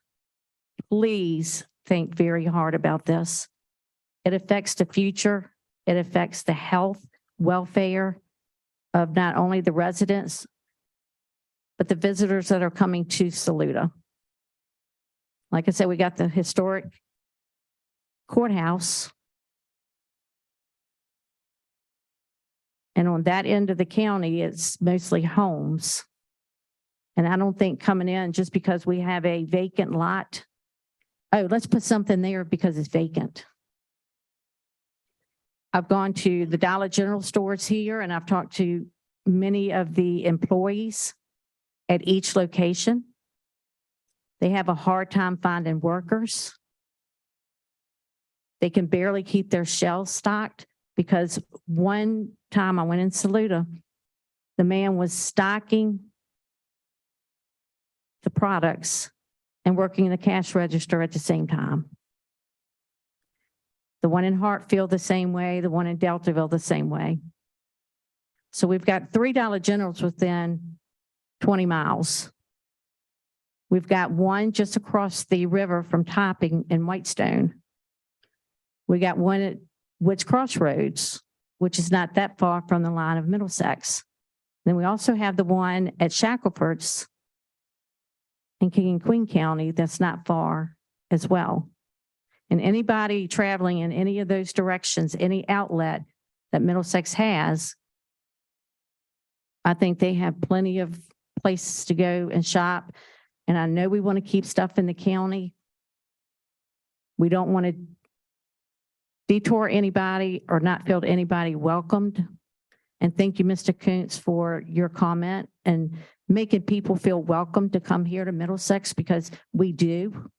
K: Please think very hard about this. It affects the future. It affects the health, welfare of not only the residents, but the visitors that are coming to Saluda. Like I said, we got the historic courthouse. And on that end of the county, it's mostly homes. And I don't think coming in just because we have a vacant lot, oh, let's put something there because it's vacant. I've gone to the Dollar General stores here and I've talked to many of the employees at each location. They have a hard time finding workers. They can barely keep their shelves stocked because one time I went in Saluda, the man was stocking the products and working the cash register at the same time. The one in Hartfield the same way, the one in Deltaville the same way. So we've got 3 Dollar Generals within 20 miles. We've got one just across the river from Topping in Whitestone. We got one at Woods Crossroads, which is not that far from the line of Middlesex. Then we also have the one at Shackelford's in King and Queen County that's not far as well. And anybody traveling in any of those directions, any outlet that Middlesex has, I think they have plenty of places to go and shop. And I know we want to keep stuff in the county. We don't want to detour anybody or not feel anybody welcomed. And thank you, Mr. Kuntz, for your comment and making people feel welcome to come here to Middlesex because we do.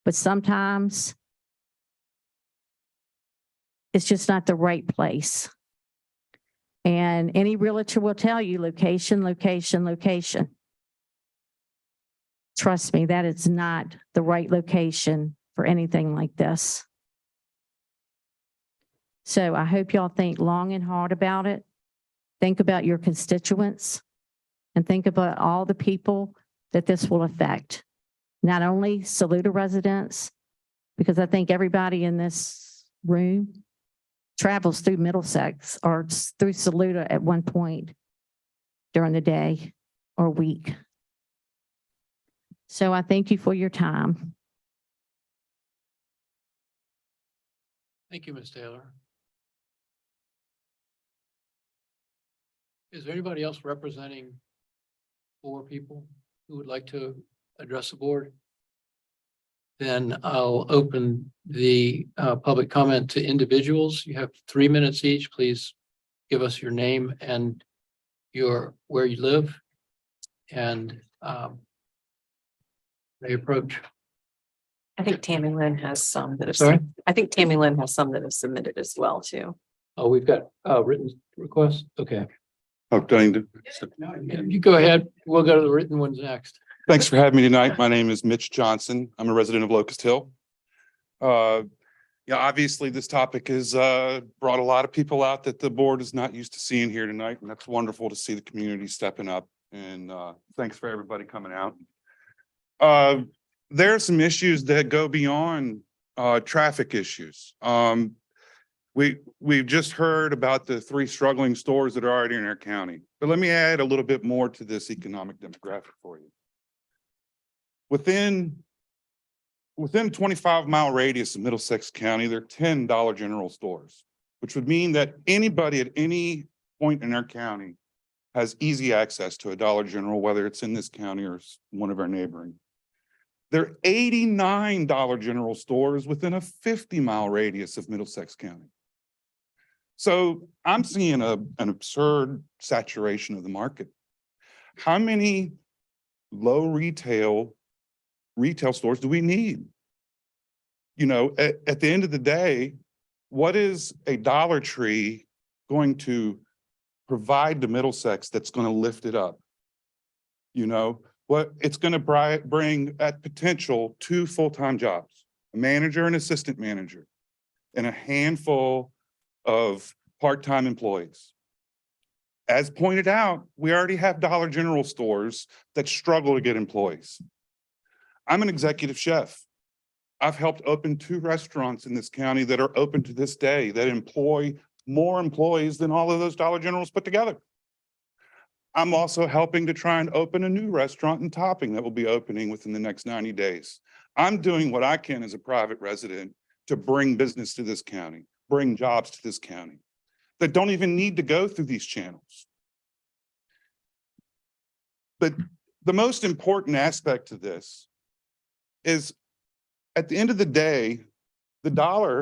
K: But sometimes it's just not the right place. And any realtor will tell you location, location, location. Trust me, that is not the right location for anything like this. So I hope y'all think long and hard about it. Think about your constituents and think about all the people that this will affect. Not only Saluda residents, because I think everybody in this room travels through Middlesex or through Saluda at one point during the day or week. So I thank you for your time.
B: Thank you, Ms. Taylor. Is there anybody else representing 4 people who would like to address the board? Then I'll open the public comment to individuals. You have 3 minutes each. Please give us your name and where you live, and they approach.
A: I think Tammy Lynn has some that have,
B: Sorry?
A: I think Tammy Lynn has some that have submitted as well too.
B: Oh, we've got written requests. Okay. You go ahead. We'll go to the written ones next.
L: Thanks for having me tonight. My name is Mitch Johnson. I'm a resident of Locust Hill. Obviously this topic has brought a lot of people out that the board is not used to seeing here tonight, and that's wonderful to see the community stepping up. And thanks for everybody coming out. There are some issues that go beyond traffic issues. We've just heard about the 3 struggling stores that are already in our county, but let me add a little bit more to this economic demographic for you. Within a 25-mile radius of Middlesex County, there are 10 Dollar General stores, which would mean that anybody at any point in our county has easy access to a Dollar General, whether it's in this county or one of our neighboring. There are 89 Dollar General stores within a 50-mile radius of Middlesex County. So I'm seeing an absurd saturation of the market. How many low retail stores do we need? At the end of the day, what is a Dollar Tree going to provide to Middlesex that's going to lift it up? Well, it's going to bring at potential 2 full-time jobs, a manager and assistant manager, and a handful of part-time employees. As pointed out, we already have Dollar General stores that struggle to get employees. I'm an executive chef. I've helped open 2 restaurants in this county that are open to this day that employ more employees than all of those Dollar Generals put together. I'm also helping to try and open a new restaurant in Topping that will be opening within the next 90 days. I'm doing what I can as a private resident to bring business to this county, bring jobs to this county that don't even need to go through these channels. But the most important aspect to this is at the end of the day, the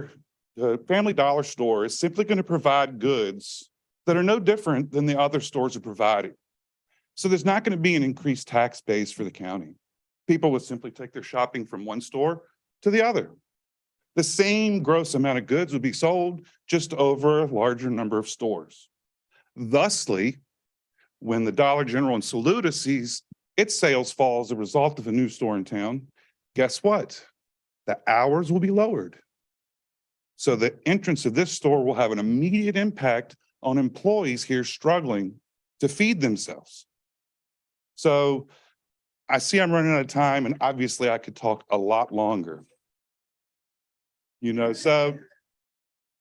L: Family Dollar store is simply going to provide goods that are no different than the other stores are providing. So there's not going to be an increased tax base for the county. People will simply take their shopping from one store to the other. The same gross amount of goods would be sold just over a larger number of stores. Thusly, when the Dollar General in Saluda sees its sales fall as a result of a new store in town, guess what? The hours will be lowered. So the entrance of this store will have an immediate impact on employees here struggling to feed themselves. So I see I'm running out of time, and obviously I could talk a lot longer. So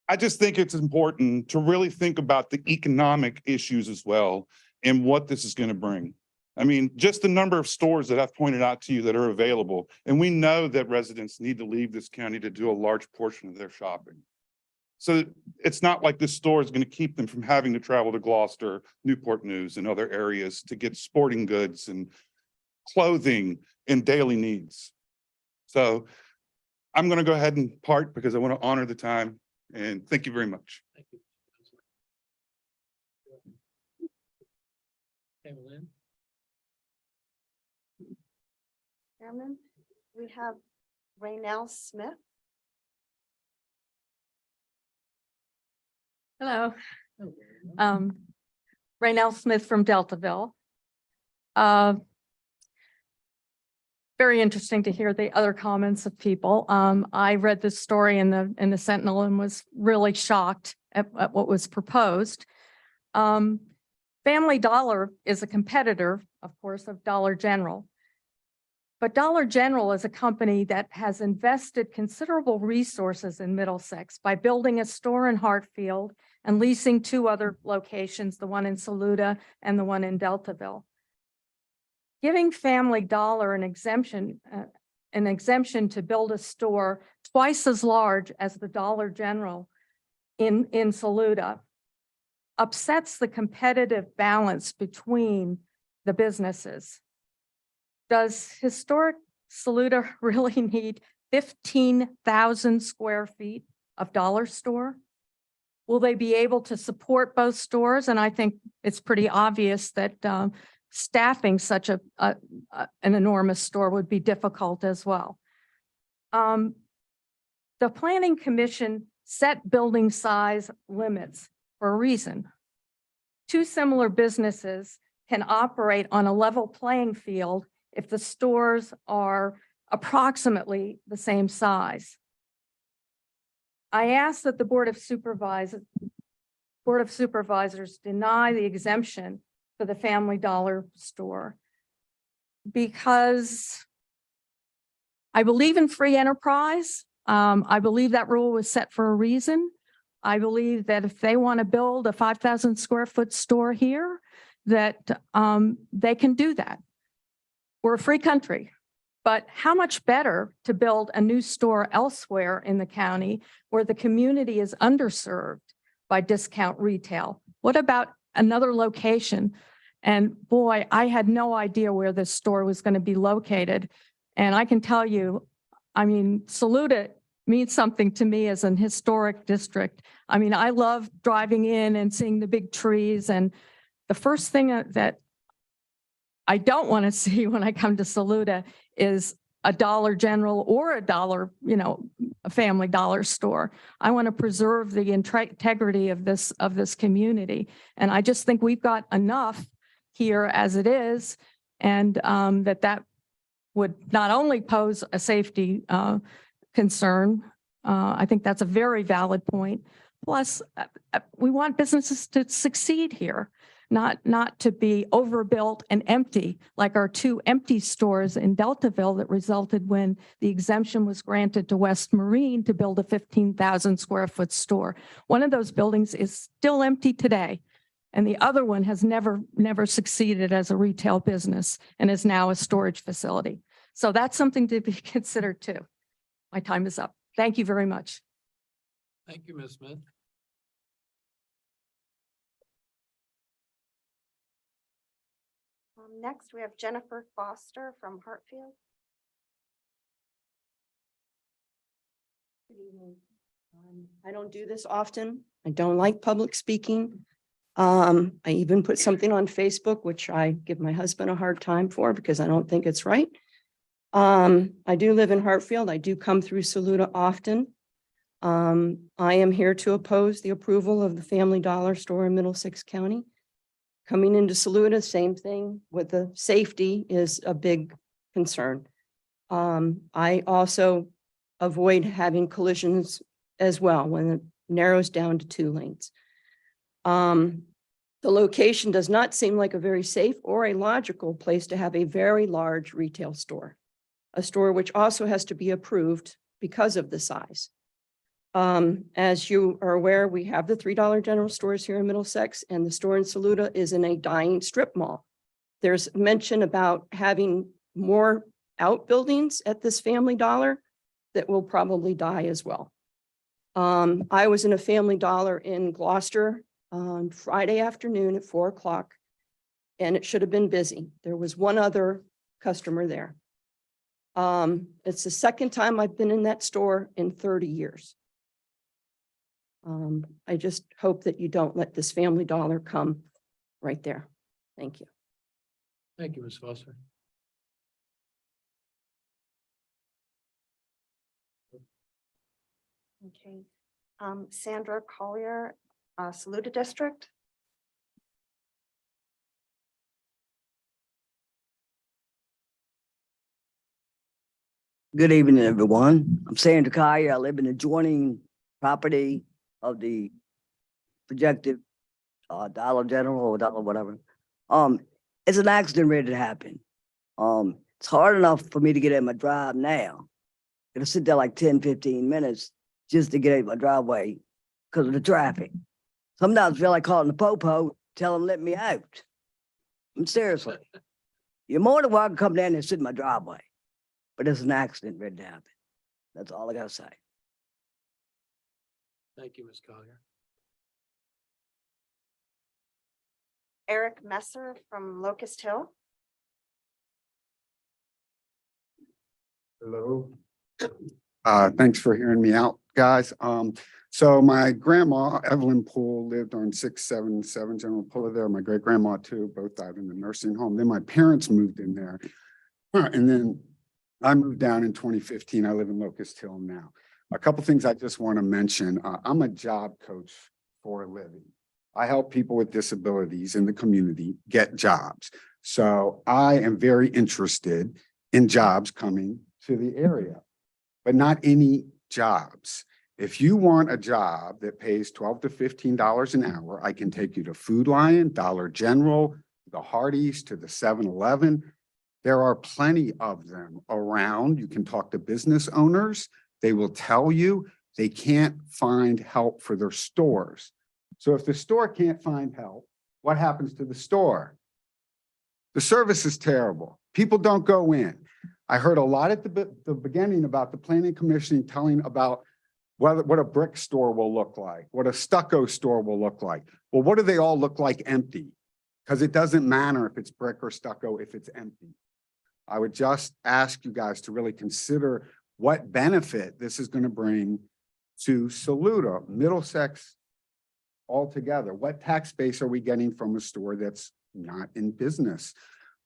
L: I just think it's important to really think about the economic issues as well and what this is going to bring. I mean, just the number of stores that I've pointed out to you that are available. And we know that residents need to leave this county to do a large portion of their shopping. So it's not like this store is going to keep them from having to travel to Gloucester, Newport News, and other areas to get sporting goods and clothing and daily needs. So I'm going to go ahead and part because I want to honor the time. And thank you very much.
B: Thank you. Okay, Lynn?
C: Chairman, we have Raynell Smith.
K: Hello. Raynell Smith from Deltaville. Very interesting to hear the other comments of people. I read this story in the Sentinel and was really shocked at what was proposed. Family Dollar is a competitor, of course, of Dollar General. But Dollar General is a company that has invested considerable resources in Middlesex by building a store in Hartfield and leasing 2 other locations, the one in Saluda and the one in Deltaville. Giving Family Dollar an exemption to build a store twice as large as the Dollar General in Saluda upsets the competitive balance between the businesses. Does historic Saluda really need 15,000 square feet of dollar store? Will they be able to support both stores? And I think it's pretty obvious that staffing such an enormous store would be difficult as well. The Planning Commission set building size limits for a reason. 2 similar businesses can operate on a level playing field if the stores are approximately the same size. I ask that the Board of Supervisors deny the exemption for the Family Dollar store because I believe in free enterprise. I believe that rule was set for a reason. I believe that if they want to build a 5,000 square foot store here, that they can do that. We're a free country, but how much better to build a new store elsewhere in the county where the community is underserved by discount retail? What about another location? And boy, I had no idea where this store was going to be located. And I can tell you, I mean, Saluda means something to me as an historic district. I mean, I love driving in and seeing the big trees. And the first thing that I don't want to see when I come to Saluda is a Dollar General or a Family Dollar store. I want to preserve the integrity of this community. And I just think we've got enough here as it is.
M: And that would not only pose a safety concern, I think that's a very valid point. Plus, we want businesses to succeed here, not to be overbuilt and empty, like our 2 empty stores in Deltaville that resulted when the exemption was granted to West Marine to build a 15,000 square foot store. One of those buildings is still empty today, and the other one has never succeeded as a retail business and is now a storage facility. So that's something to be considered too. My time is up. Thank you very much.
B: Thank you, Ms. Smith.
C: Next, we have Jennifer Foster from Hartfield. Good evening. I don't do this often. I don't like public speaking. I even put something on Facebook, which I give my husband a hard time for because I don't think it's right. I do live in Hartfield. I do come through Saluda often. I am here to oppose the approval of the Family Dollar store in Middlesex County. Coming into Saluda, same thing with the safety is a big concern. I also avoid having collisions as well when it narrows down to 2 lanes. The location does not seem like a very safe or a logical place to have a very large retail store, a store which also has to be approved because of the size. As you are aware, we have the $3 general stores here in Middlesex, and the store in Saluda is in a dying strip mall. There's mention about having more outbuildings at this Family Dollar that will probably die as well. I was in a Family Dollar in Gloucester on Friday afternoon at 4 o'clock, and it should have been busy. There was one other customer there. It's the second time I've been in that store in 30 years. I just hope that you don't let this Family Dollar come right there. Thank you.
B: Thank you, Ms. Foster.
C: Okay. Sandra Collier, Saluda District.
N: Good evening, everyone. I'm Sandra Collier. I live in adjoining property of the projected Dollar General or Dollar whatever. It's an accident ready to happen. It's hard enough for me to get in my drive now. It'll sit there like 10, 15 minutes just to get in my driveway because of the traffic. Sometimes I feel like calling the popo, tell them let me out. Seriously. You're more than welcome to come down and sit in my driveway. But it's an accident ready to happen. That's all I gotta say.
B: Thank you, Ms. Collier.
C: Eric Messer from Locust Hill.
O: Hello. Thanks for hearing me out, guys. So my grandma, Evelyn Poole, lived on 677 General Puller there. My great grandma too, both died in the nursing home. Then my parents moved in there. And then I moved down in 2015. I live in Locust Hill now. A couple things I just want to mention. I'm a job coach for a living. I help people with disabilities in the community get jobs. So I am very interested in jobs coming to the area, but not any jobs. If you want a job that pays $12 to $15 an hour, I can take you to Food Lion, Dollar General, the Hardee's, to the 7-Eleven. There are plenty of them around. You can talk to business owners. They will tell you they can't find help for their stores. So if the store can't find help, what happens to the store? The service is terrible. People don't go in. I heard a lot at the beginning about the planning commission telling about what a brick store will look like, what a stucco store will look like. Well, what do they all look like empty? Because it doesn't matter if it's brick or stucco if it's empty. I would just ask you guys to really consider what benefit this is going to bring to Saluda, Middlesex altogether. What tax base are we getting from a store that's not in business?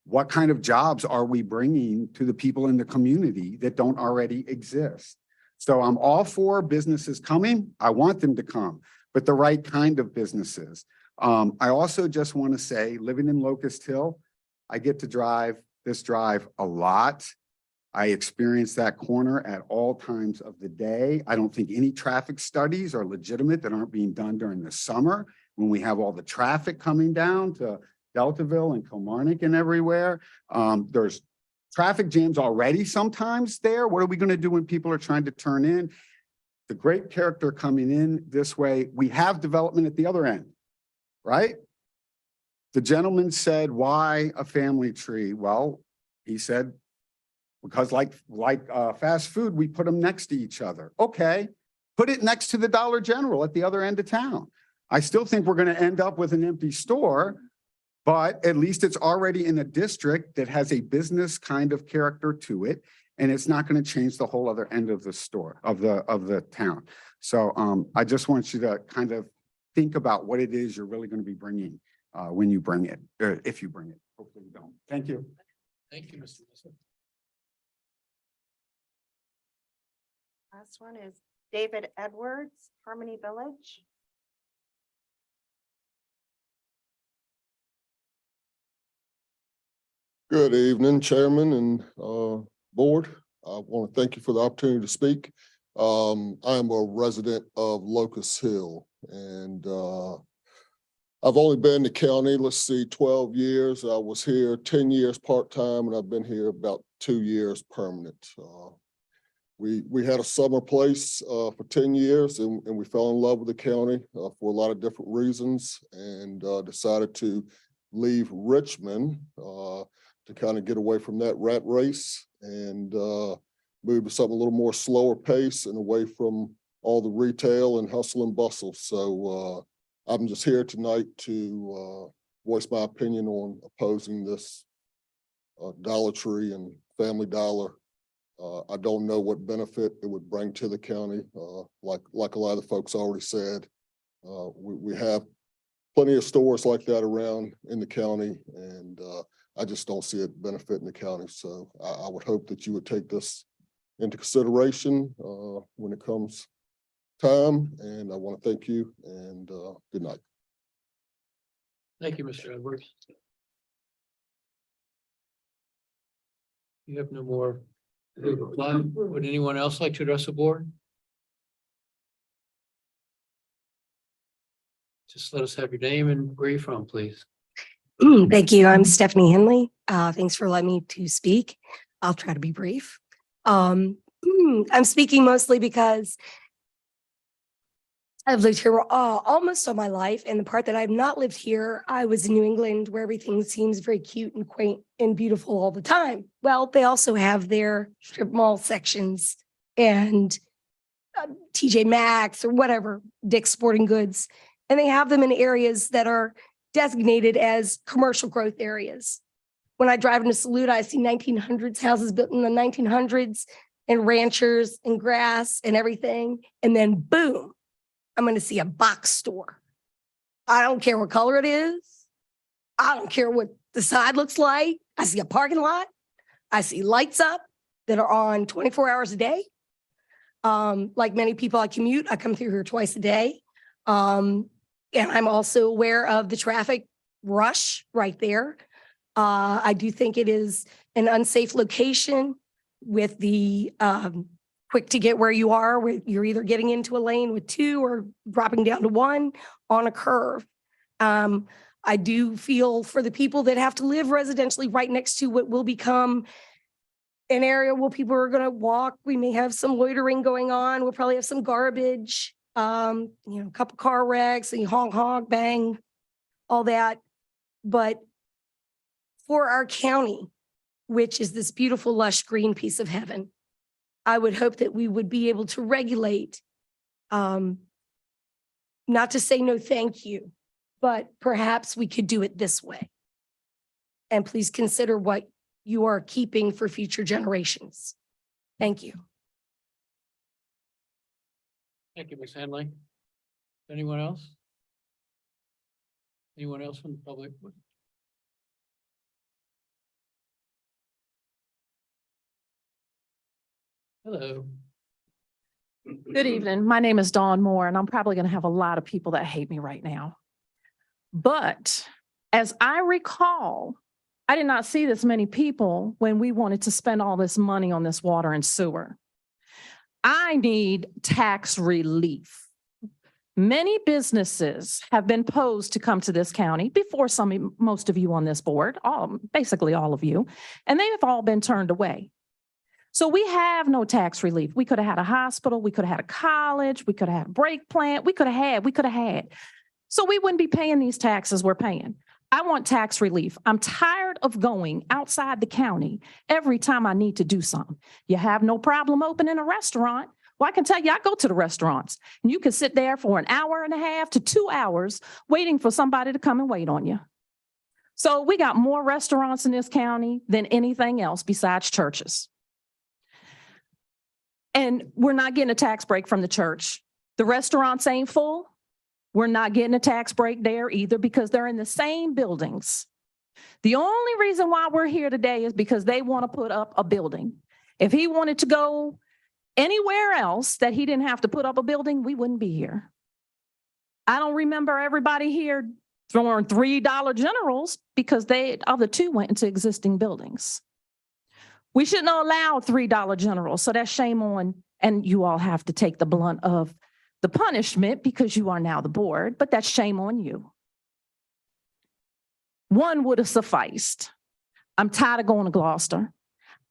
O: What kind of jobs are we bringing to the people in the community that don't already exist? So I'm all for businesses coming. I want them to come, but the right kind of businesses. I also just want to say, living in Locust Hill, I get to drive this drive a lot. I experience that corner at all times of the day. I don't think any traffic studies are legitimate that aren't being done during the summer when we have all the traffic coming down to Deltaville and Kilmarnock and everywhere. There's traffic jams already sometimes there. What are we going to do when people are trying to turn in? The great character coming in this way, we have development at the other end, right? The gentleman said, why a family tree? Well, he said, because like fast food, we put them next to each other. Okay, put it next to the Dollar General at the other end of town. I still think we're going to end up with an empty store, but at least it's already in a district that has a business kind of character to it. And it's not going to change the whole other end of the store, of the town. So I just want you to kind of think about what it is you're really going to be bringing when you bring it, or if you bring it. Hopefully you don't. Thank you.
B: Thank you, Mr. Wilson.
P: Last one is David Edwards, Harmony Village.
Q: Good evening, Chairman and Board. I want to thank you for the opportunity to speak. I'm a resident of Locust Hill, and I've only been in the county, 12 years. I was here 10 years part-time, and I've been here about 2 years permanent. We had a summer place for 10 years, and we fell in love with the county for a lot of different reasons, and decided to leave Richmond to kind of get away from that rat race and move to something a little more slower pace and away from all the retail and hustle and bustle. So I'm just here tonight to voice my opinion on opposing this Dollar Tree and Family Dollar. I don't know what benefit it would bring to the county. Like a lot of the folks already said, we have plenty of stores like that around in the county, and I just don't see it benefiting the county. So I would hope that you would take this into consideration when it comes time. And I want to thank you, and good night.
B: Thank you, Mr. Edwards. You have no more reply. Would anyone else like to address the board? Just let us have your name and where you're from, please.
R: Thank you. I'm Stephanie Henley. Thanks for letting me to speak. I'll try to be brief. I'm speaking mostly because I've lived here almost all my life. And the part that I've not lived here, I was in New England, where everything seems very cute and quaint and beautiful all the time. Well, they also have their strip mall sections and TJ Maxx or whatever, Dick's Sporting Goods. And they have them in areas that are designated as commercial growth areas. When I drive into Saluda, I see 1900s houses built in the 1900s and ranchers and grass and everything. And then boom, I'm going to see a box store. I don't care what color it is. I don't care what the side looks like. I see a parking lot. I see lights up that are on 24 hours a day. Like many people, I commute. I come through here twice a day. And I'm also aware of the traffic rush right there. I do think it is an unsafe location with the quick to get where you are, where you're either getting into a lane with 2 or dropping down to 1 on a curve. I do feel for the people that have to live residentially right next to what will become an area where people are going to walk. We may have some loitering going on. We'll probably have some garbage. A couple car wrecks and honk, honk, bang, all that. But for our county, which is this beautiful, lush green piece of heaven, I would hope that we would be able to regulate, not to say no thank you, but perhaps we could do it this way. And please consider what you are keeping for future generations. Thank you.
B: Thank you, Ms. Henley. Anyone else? Anyone else from the public? Hello.
S: Good evening. My name is Dawn Moore, and I'm probably going to have a lot of people that hate me right now. But as I recall, I did not see this many people when we wanted to spend all this money on this water and sewer. I need tax relief. Many businesses have been posed to come to this county before most of you on this board, basically all of you, and they have all been turned away. So we have no tax relief. We could have had a hospital, we could have had a college, we could have had a brake plant, we could have had. So we wouldn't be paying these taxes we're paying. I want tax relief. I'm tired of going outside the county every time I need to do something. You have no problem opening a restaurant. Well, I can tell you, I go to the restaurants and you can sit there for an hour and a half to 2 hours waiting for somebody to come and wait on you. So we got more restaurants in this county than anything else besides churches. And we're not getting a tax break from the church. The restaurants ain't full. We're not getting a tax break there either because they're in the same buildings. The only reason why we're here today is because they want to put up a building. If he wanted to go anywhere else that he didn't have to put up a building, we wouldn't be here. I don't remember everybody here throwing $3 generals because the other two went into existing buildings. We shouldn't allow $3 generals. So that's shame on, and you all have to take the blunt of the punishment because you are now the board, but that's shame on you. One would have sufficed. I'm tired of going to Gloucester.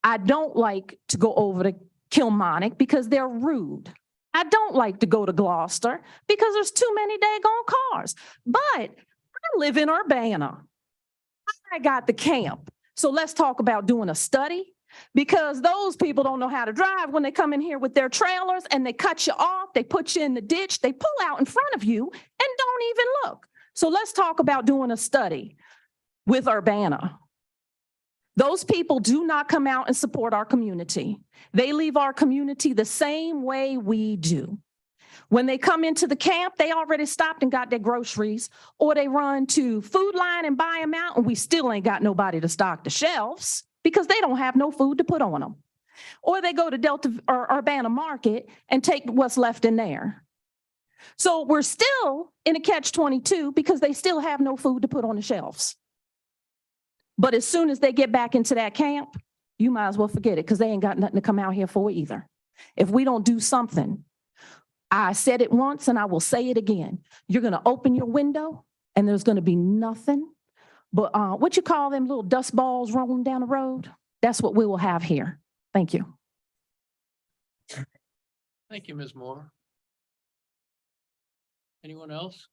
S: I don't like to go over to Kilmarnock because they're rude. I don't like to go to Gloucester because there's too many daggone cars. But I live in Urbana. I got the camp. So let's talk about doing a study because those people don't know how to drive when they come in here with their trailers and they cut you off, they put you in the ditch, they pull out in front of you and don't even look. So let's talk about doing a study with Urbana. Those people do not come out and support our community. They leave our community the same way we do. When they come into the camp, they already stopped and got their groceries, or they run to Food Line and buy them out, and we still ain't got nobody to stock the shelves because they don't have no food to put on them. Or they go to Delta or Urbana Market and take what's left in there. So we're still in a catch-22 because they still have no food to put on the shelves. But as soon as they get back into that camp, you might as well forget it because they ain't got nothing to come out here for either. If we don't do something, I said it once and I will say it again. You're going to open your window and there's going to be nothing but what you call them little dust balls rolling down the road. That's what we will have here. Thank you.
B: Thank you, Ms. Moore. Anyone else?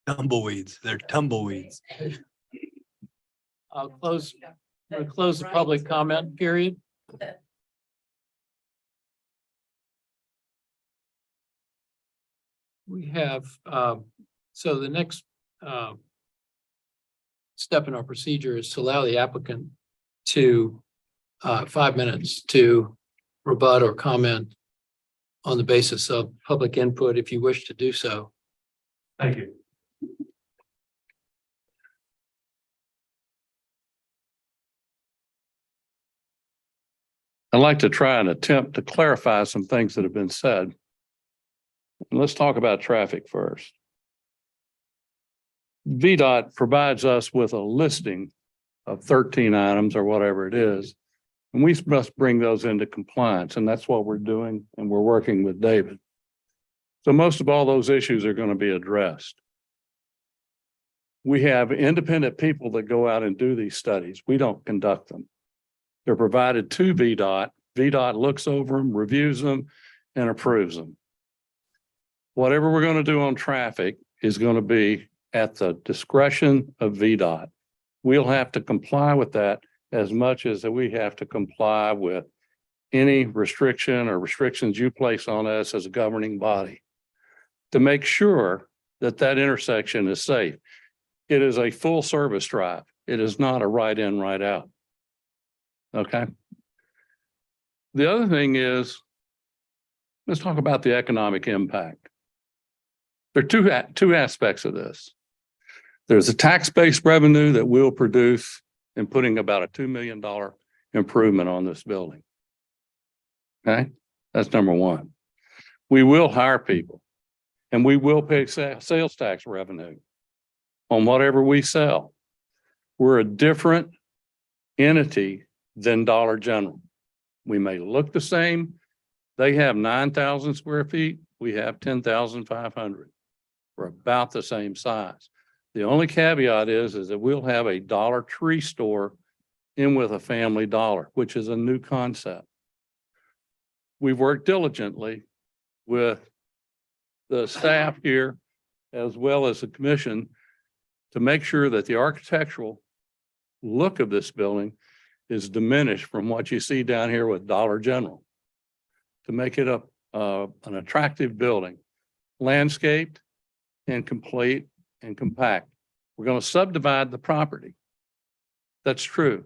D: Tumbleweeds. They're tumbleweeds.
B: I'll close the public comment period. We have, so the next step in our procedure is to allow the applicant to 5 minutes to rebut or comment on the basis of public input if you wish to do so.
J: Thank you. I'd like to try and attempt to clarify some things that have been said. Let's talk about traffic first. VDOT provides us with a listing of 13 items or whatever it is, and we must bring those into compliance, and that's what we're doing, and we're working with David. So most of all those issues are going to be addressed. We have independent people that go out and do these studies. We don't conduct them. They're provided to VDOT. VDOT looks over them, reviews them, and approves them. Whatever we're going to do on traffic is going to be at the discretion of VDOT. We'll have to comply with that as much as we have to comply with any restriction or restrictions you place on us as a governing body to make sure that that intersection is safe. It is a full service drive. It is not a right in, right out. Okay. The other thing is, let's talk about the economic impact. There are two aspects of this. There's a tax-based revenue that we'll produce in putting about a $2 million improvement on this building. Okay, that's number one. We will hire people and we will pay sales tax revenue. on whatever we sell. We're a different entity than Dollar General. We may look the same. They have 9,000 square feet. We have 10,500. We're about the same size. The only caveat is that we'll have a Dollar Tree store in with a Family Dollar, which is a new concept. We've worked diligently with the staff here as well as the commission to make sure that the architectural look of this building is diminished from what you see down here with Dollar General, to make it an attractive building, landscaped and complete and compact. We're going to subdivide the property. That's true.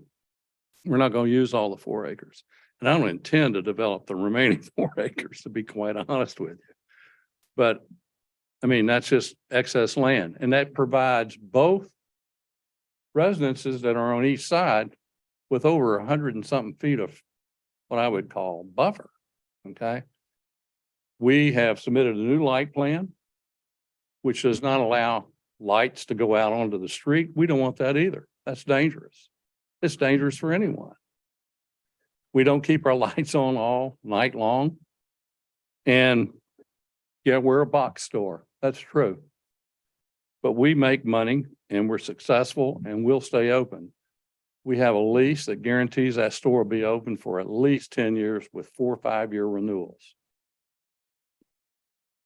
J: We're not going to use all the 4 acres. And I don't intend to develop the remaining 4 acres, to be quite honest with you. But I mean, that's just excess land. And that provides both residences that are on each side with over 100 and something feet of what I would call buffer. Okay. We have submitted a new light plan, which does not allow lights to go out onto the street. We don't want that either. That's dangerous. It's dangerous for anyone. We don't keep our lights on all night long. And yeah, we're a box store. That's true. But we make money and we're successful and we'll stay open. We have a lease that guarantees that store will be open for at least 10 years with 4 5-year renewals.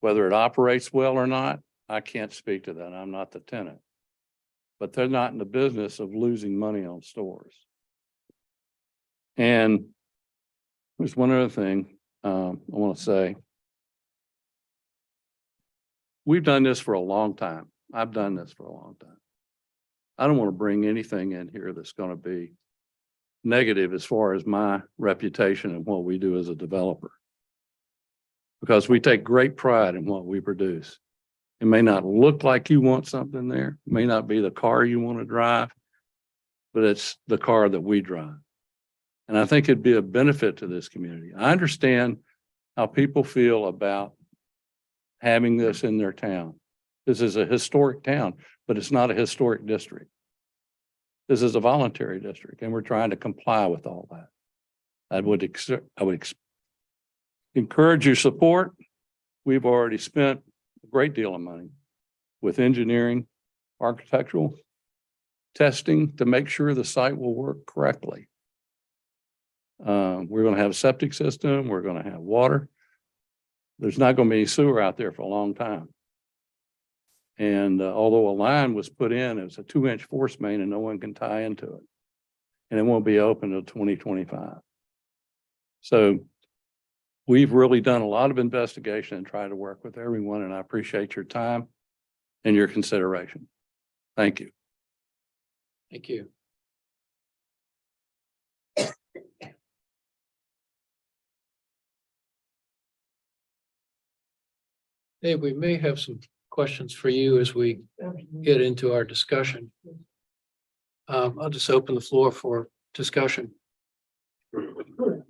J: Whether it operates well or not, I can't speak to that. I'm not the tenant. But they're not in the business of losing money on stores. And there's one other thing I want to say. We've done this for a long time. I've done this for a long time. I don't want to bring anything in here that's going to be negative as far as my reputation and what we do as a developer. Because we take great pride in what we produce. It may not look like you want something there, it may not be the car you want to drive, but it's the car that we drive. And I think it'd be a benefit to this community. I understand how people feel about having this in their town. This is a historic town, but it's not a historic district. This is a voluntary district, and we're trying to comply with all that. I would encourage your support. We've already spent a great deal of money with engineering, architectural, testing to make sure the site will work correctly. We're going to have a septic system. We're going to have water. There's not going to be any sewer out there for a long time. And although a line was put in, it was a 2-inch force main and no one can tie into it. And it won't be open until 2025. So we've really done a lot of investigation and tried to work with everyone. And I appreciate your time and your consideration. Thank you.
B: Thank you. Dave, we may have some questions for you as we get into our discussion. I'll just open the floor for discussion. The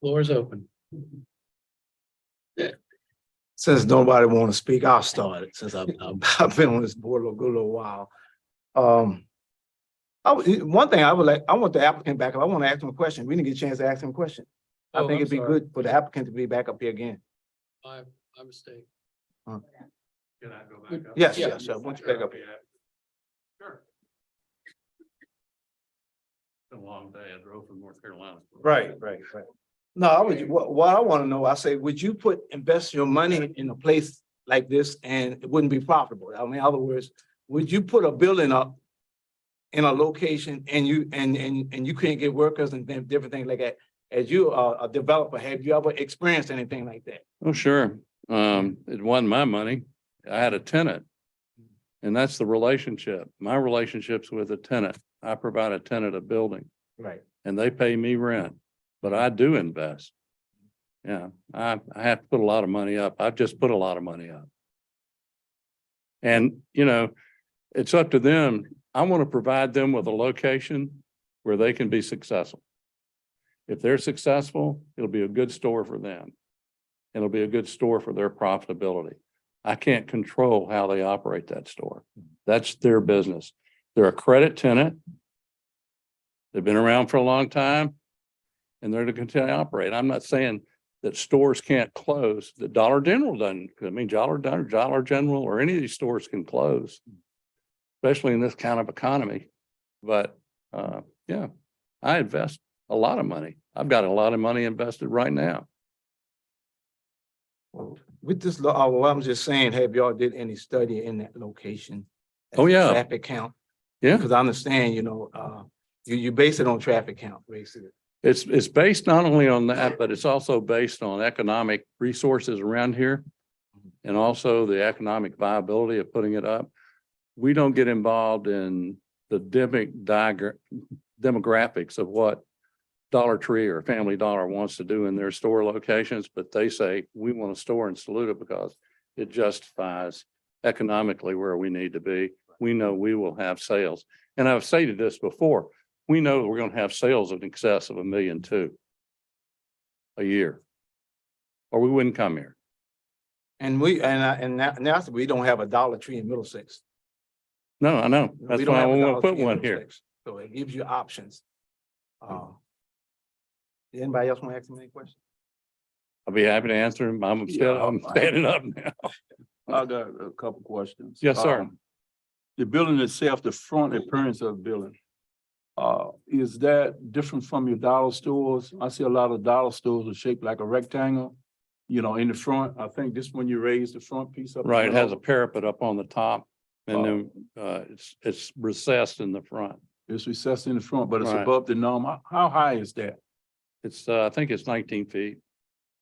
B: floor is open.
H: Since nobody want to speak, I'll start it since I've been on this board a good little while. One thing I want the applicant back up. I want to ask him a question. We didn't get a chance to ask him a question. I think it'd be good for the applicant to be back up here again.
B: My mistake.
H: Huh.
J: Can I go back up?
H: Yes, sir. Once you back up here.
J: Sure. It's been a long day. I drove from North Carolina.
H: Right. No, what I want to know, I say, would you invest your money in a place like this and it wouldn't be profitable? I mean, in other words, would you put a building up in a location and you can't get workers and different things like that? As you are a developer, have you ever experienced anything like that?
J: Oh, sure. It wasn't my money. I had a tenant. And that's the relationship. My relationship's with a tenant. I provide a tenant a building.
H: Right.
J: And they pay me rent. But I do invest. Yeah, I have to put a lot of money up. I've just put a lot of money up. And, it's up to them. I want to provide them with a location where they can be successful. If they're successful, it'll be a good store for them. It'll be a good store for their profitability. I can't control how they operate that store. That's their business. They're a credit tenant. They've been around for a long time and they're to continue to operate. I'm not saying that stores can't close, that Dollar General doesn't. I mean, Dollar General or any of these stores can close, especially in this kind of economy. But yeah, I invest a lot of money. I've got a lot of money invested right now.
H: With this law, well, I'm just saying, have y'all did any study in that location?
J: Oh, yeah.
H: Traffic count?
J: Yeah.
H: Because I understand, you base it on traffic count, basically.
J: It's based not only on that, but it's also based on economic resources around here and also the economic viability of putting it up. We don't get involved in the demographics of what Dollar Tree or Family Dollar wants to do in their store locations, but they say, we want a store in Saluda because it justifies economically where we need to be. We know we will have sales. And I've stated this before, we know that we're going to have sales in excess of $1.2 million a year, or we wouldn't come here.
H: And now we don't have a Dollar Tree in Middlesex.
J: No, I know. That's
H: We don't
J: why I
H: have a
J: want
H: Dollar
J: to put
H: Tree in
J: one here.
H: Middlesex. So it gives you options. Anybody else want to ask me any questions?
J: I'll be happy to answer them. I'm standing up now.
F: I got a couple questions.
J: Yes, sir.
F: The building itself, the front appearance of the building, is that different from your dollar stores? I see a lot of dollar stores are shaped like a rectangle, in the front. I think this one you raise the front piece up.
J: Right, it has a parapet up on the top and then it's recessed in the front.
F: It's recessed in the front, but it's
J: Right.
F: above the norm. How high is that?
J: It's, I think it's 19 feet.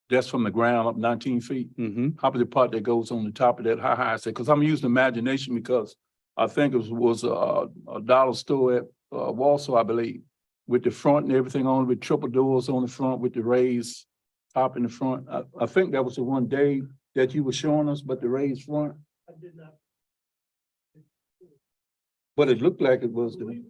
F: That's from the ground up 19 feet.
J: Mm-hmm.
F: How about the part that goes on the top of that? How high is that? Because I'm using imagination because I think it was a dollar store at Walsall, I believe, with the front and everything on, with triple doors on the front, with the raised top in the front. I think that was the one day that you were showing us, but the raised front.
I: I did not.
F: But it looked like it was the.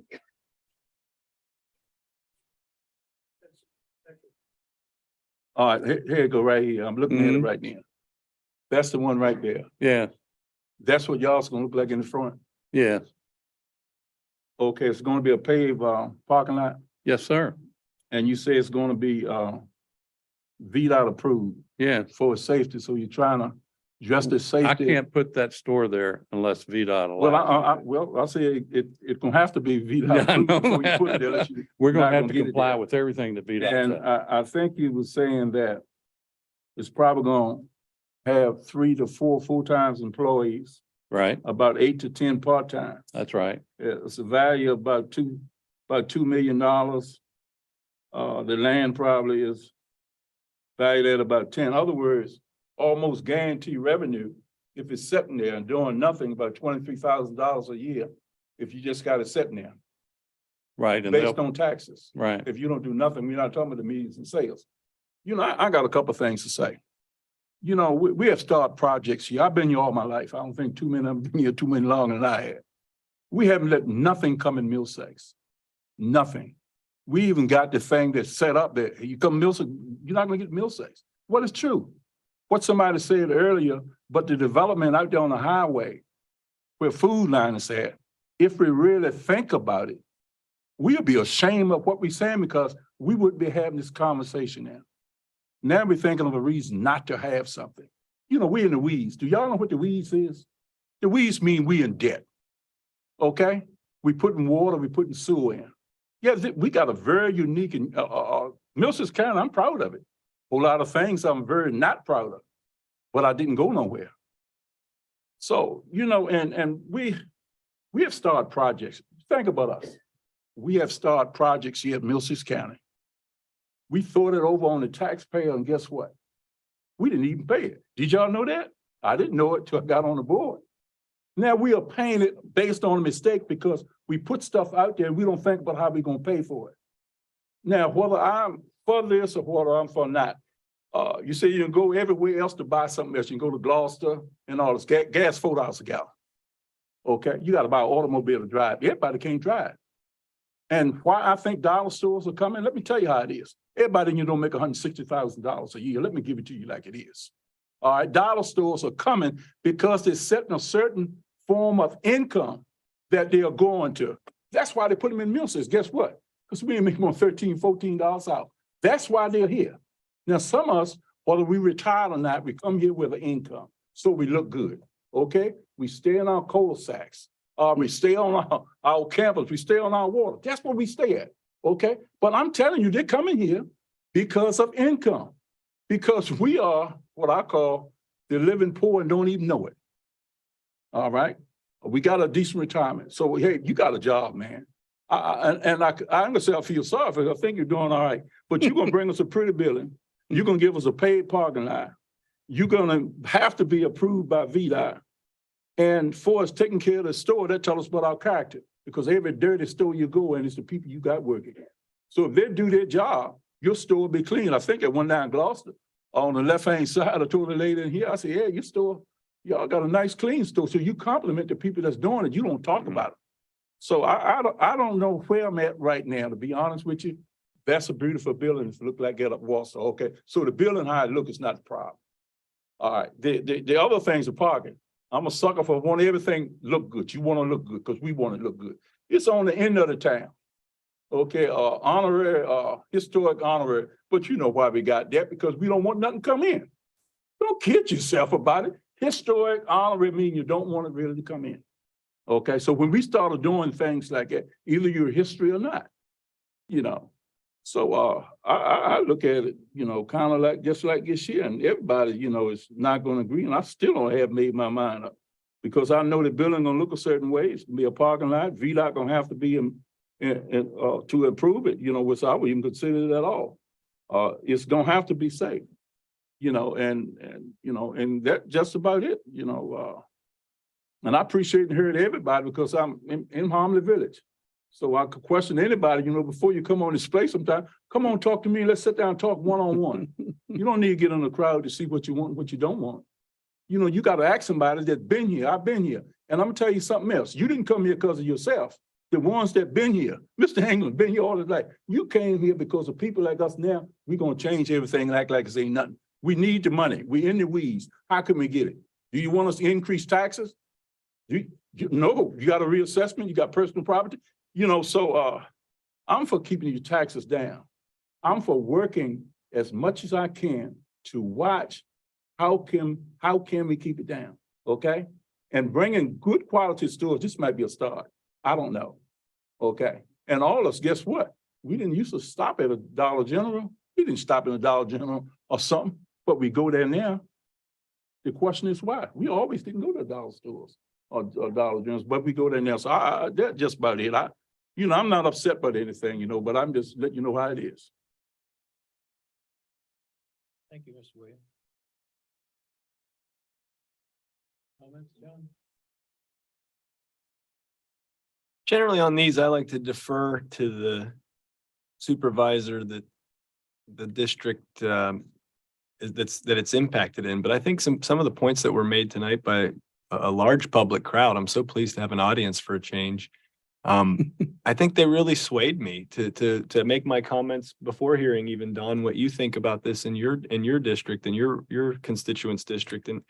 F: All right, here you go right here. I'm looking at it right now. That's the one right there.
J: Yeah,
F: That's what y'all's gonna look like in the front.
J: yeah.
F: Okay, it's gonna be a paved parking lot,
J: Yes, sir.
F: and you say it's gonna be VDOT approved
J: Yeah.
F: for safety, so you're trying to address the
J: I
F: safety.
J: can't put that store there unless VDOT
F: Well,
J: allows.
F: I say it's gonna have to be
J: Yeah, I
F: VDOT
J: know.
F: approved before you put it there. unless
J: We're
F: not
J: gonna have to
F: get it
J: comply
F: there.
J: with everything that VDOT
F: And
J: says.
F: I think you were saying that it's probably gonna have 3 to 4 full-time employees,
J: Right,
F: about 8 to 10 part-time.
J: that's right.
F: It's a value of about $2 million. The land probably is valued at about 10. In other words, almost guaranteed revenue if it's sitting there and doing nothing, about $23,000 a year. If you just got it sitting there,
J: Right. And
F: based
J: they'll,
F: on taxes.
J: right.
F: If you don't do nothing, we're not talking about the meetings and sales. I got a couple of things to say. We have started projects here. I've been here all my life. I don't think too many of them been here too many longer than I have. We haven't let nothing come in Middlesex. Nothing. We even got the thing that's set up there. You come to Middlesex, you're not gonna get Middlesex. Well, it's true. What somebody said earlier, but the development out there on the highway where Food Line is at, if we really think about it, we'll be ashamed of what we're saying because we wouldn't be having this conversation now. Now we're thinking of a reason not to have something. We in the weeds. Do y'all know what the weeds is? The weeds mean we in debt. Okay? We putting water, we putting sewer in. Yeah, we got a very unique and Middlesex County, I'm proud of it. A whole lot of things I'm very not proud of, but I didn't go nowhere. So, and we have started projects. Think about us. We have started projects here at Middlesex County. We thought it over on the taxpayer, and guess what? We didn't even pay it. Did y'all know that? I didn't know it till I got on the board. Now we are paying it based on a mistake because we put stuff out there and we don't think about how we're gonna pay for it. Now, whether I'm for this or whether I'm for not, you say you can go everywhere else to buy something else. You can go to Gloucester and all this gas $4 a gallon. Okay, you gotta buy an automobile to drive. Everybody can't drive. And why I think dollar stores are coming, let me tell you how it is. Everybody in you don't make $160,000 a year. Let me give it to you like it is. All right, dollar stores are coming because they're setting a certain form of income that they are going to. That's why they put them in mills. Guess what? Because we ain't making more $13, $14 out. That's why they're here. Now, some of us, whether we retired or not, we come here with an income, so we look good. Okay, we stay in our cul-de-sacs. We stay on our campus. We stay on our water. That's where we stay at. Okay, but I'm telling you, they're coming here because of income, because we are what I call the living poor and don't even know it. All right, we got a decent retirement. So hey, you got a job, man. I'm gonna say I feel sorry for you. I think you're doing all right, but you're gonna bring us a pretty building. You're gonna give us a paid parking lot. You're gonna have to be approved by VDOT. And for us taking care of the store, that tells us about our character, because every dirty store you go in is the people you got working. So if they do their job, your store will be clean. I think at one down in Gloucester, on the left-hand side, I told the lady in here, I said, yeah, your store, y'all got a nice clean store. So you compliment the people that's doing it. You don't talk about it. So I don't know where I'm at right now, to be honest with you. That's a beautiful building. It look like it up Warsaw. Okay, so the building how it look is not the problem. All right, the other things are parking. I'm a sucker for want everything look good. You want to look good because we want to look good. It's on the end of the town. Okay, honorary, historic honorary, but you know why we got that, because we don't want nothing to come in. Don't kid yourself about it. Historic honorary mean you don't want it really to come in. Okay, so when we started doing things like that, either you're history or not, you know. So I look at it, you know, kind of like just like this year, and everybody, you know, is not going to agree, and I still don't have made my mind up, because I know the building gonna look a certain way. It's gonna be a parking lot. VDOT gonna have to be to improve it, you know, which I would even consider it at all. It's gonna have to be safe, you know, and you know, and that's just about it, you know. And I appreciate and heard everybody, because I'm in Harmley Village. So I could question anybody, you know, before you come on display sometime, come on, talk to me. Let's sit down and talk one-on-one. You don't need to get in the crowd to see what you want and what you don't want. You know, you got to ask somebody that's been here. I've been here. And I'm gonna tell you something else. You didn't come here because of yourself. The ones that been here, Mr. England, been here all his life. You came here because of people like us now. We're gonna change everything and act like it's ain't nothing. We need the money. We in the weeds. How can we get it? Do you want us to increase taxes? No, you got a reassessment, you got personal property. You know, so I'm for keeping your taxes down. I'm for working as much as I can to watch how can we keep it down, okay? And bringing good quality stores, this might be a start. I don't know, okay? And all of us, guess what? We didn't used to stop at a Dollar General. We didn't stop at a Dollar General or something, but we go there now. The question is why? We always didn't go to dollar stores or Dollar Generals, but we go there now. So that's just about it. You know, I'm not upset about anything, you know, but I'm just letting you know how it is.
B: Thank you, Mr. Williams. Comments, John?
D: Generally on these, I like to defer to the supervisor that the district that it's impacted in. But I think some of the points that were made tonight by a large public crowd, I'm so pleased to have an audience for a change. I think they really swayed me to make my comments before hearing even, Don, what you think about this in your district and your constituents' district. And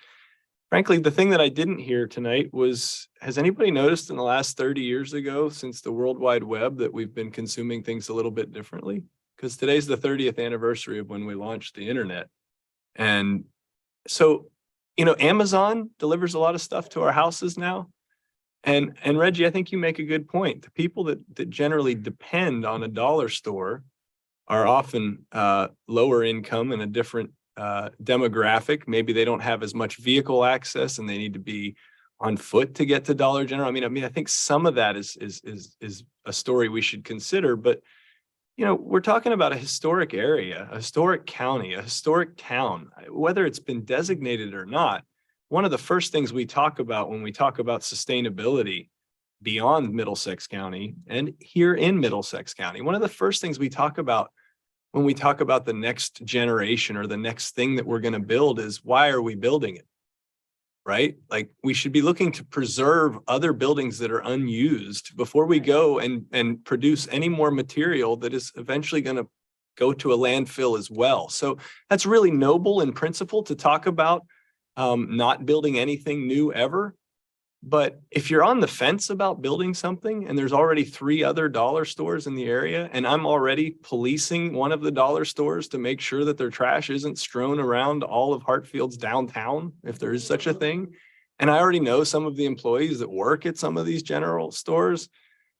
D: frankly, the thing that I didn't hear tonight was, has anybody noticed in the last 30 years ago, since the World Wide Web, that we've been consuming things a little bit differently? Because today's the 30th anniversary of when we launched the internet. And so, you know, Amazon delivers a lot of stuff to our houses now. And Reggie, I think you make a good point. The people that generally depend on a dollar store are often lower income and a different demographic. Maybe they don't have as much vehicle access and they need to be on foot to get to Dollar General. I mean, I think some of that is a story we should consider. But you know, we're talking about a historic area, a historic county, a historic town, whether it's been designated or not. One of the first things we talk about when we talk about sustainability beyond Middlesex County and here in Middlesex County, one of the first things we talk about when we talk about the next generation or the next thing that we're going to build is, why are we building it? right? Like we should be looking to preserve other buildings that are unused before we go and produce any more material that is eventually going to go to a landfill as well. So that's really noble in principle to talk about not building anything new ever. But if you're on the fence about building something and there's already 3 other dollar stores in the area, and I'm already policing one of the dollar stores to make sure that their trash isn't strewn around all of Hartfield's downtown, if there is such a thing. And I already know some of the employees that work at some of these general stores.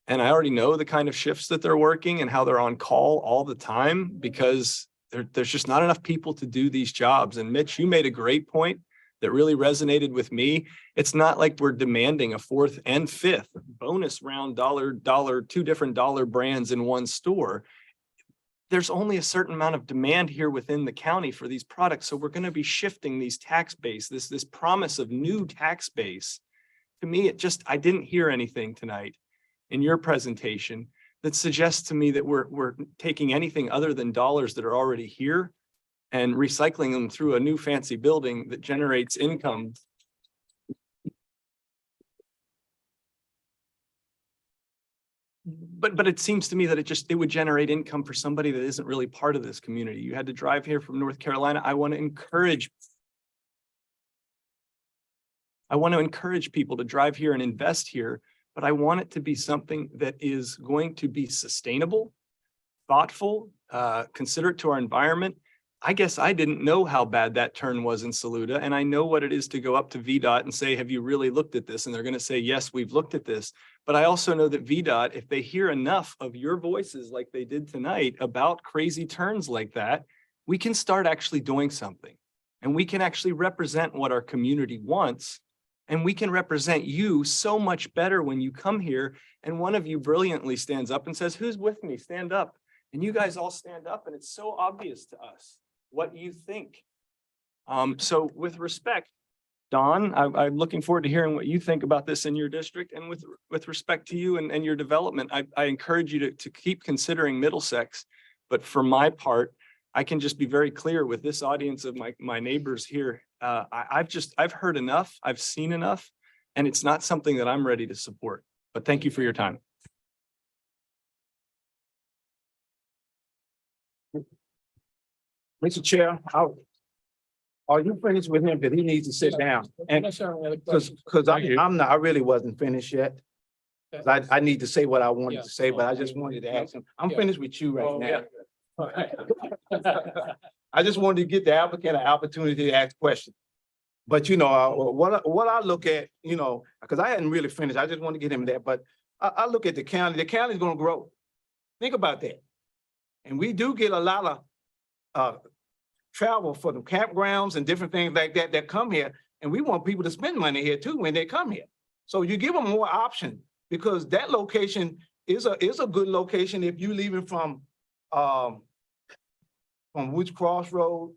D: And I already know the kind of shifts that they're working and how they're on call all the time because there's just not enough people to do these jobs. And Mitch, you made a great point that really resonated with me. It's not like we're demanding a 4th and 5th bonus round dollar, 2 different dollar brands in one store. There's only a certain amount of demand here within the county for these products. So we're going to be shifting these tax base, this promise of new tax base. To me, I didn't hear anything tonight in your presentation that suggests to me that we're taking anything other than dollars that are already here and recycling them through a new fancy building that generates income. But it seems to me that it would generate income for somebody that isn't really part of this community. You had to drive here from North Carolina. I want to encourage people to drive here and invest here, but I want it to be something that is going to be sustainable, thoughtful, considerate to our environment. I guess I didn't know how bad that turn was in Saluda, and I know what it is to go up to VDOT and say, have you really looked at this? And they're going to say, yes, we've looked at this. But I also know that VDOT, if they hear enough of your voices like they did tonight about crazy turns like that, we can start actually doing something. And we can actually represent what our community wants. And we can represent you so much better when you come here and one of you brilliantly stands up and says, who's with me? Stand up. And you guys all stand up, and it's so obvious to us what you think. So with respect, Don, I'm looking forward to hearing what you think about this in your district. And with respect to you and your development, I encourage you to keep considering Middlesex. But for my part, I can just be very clear with this audience of my neighbors here. I've heard enough, I've seen enough, and it's not something that I'm ready to support. But thank you for your time.
H: Mr. Chair, are you finished with him? Because he needs to sit down. And because I really wasn't finished yet. I need to say what I wanted to say, but I just wanted to ask him. I'm finished with you right now. I just wanted to get the applicant an opportunity to ask questions. But what I look at, because I hadn't really finished, I just want to get him there. But I look at the county. The county's going to grow. Think about that. And we do get a lot of travel for the campgrounds and different things like that that come here. And we want people to spend money here too when they come here. So you give them more options, because that location is a good location if you're leaving from Woods Crossroad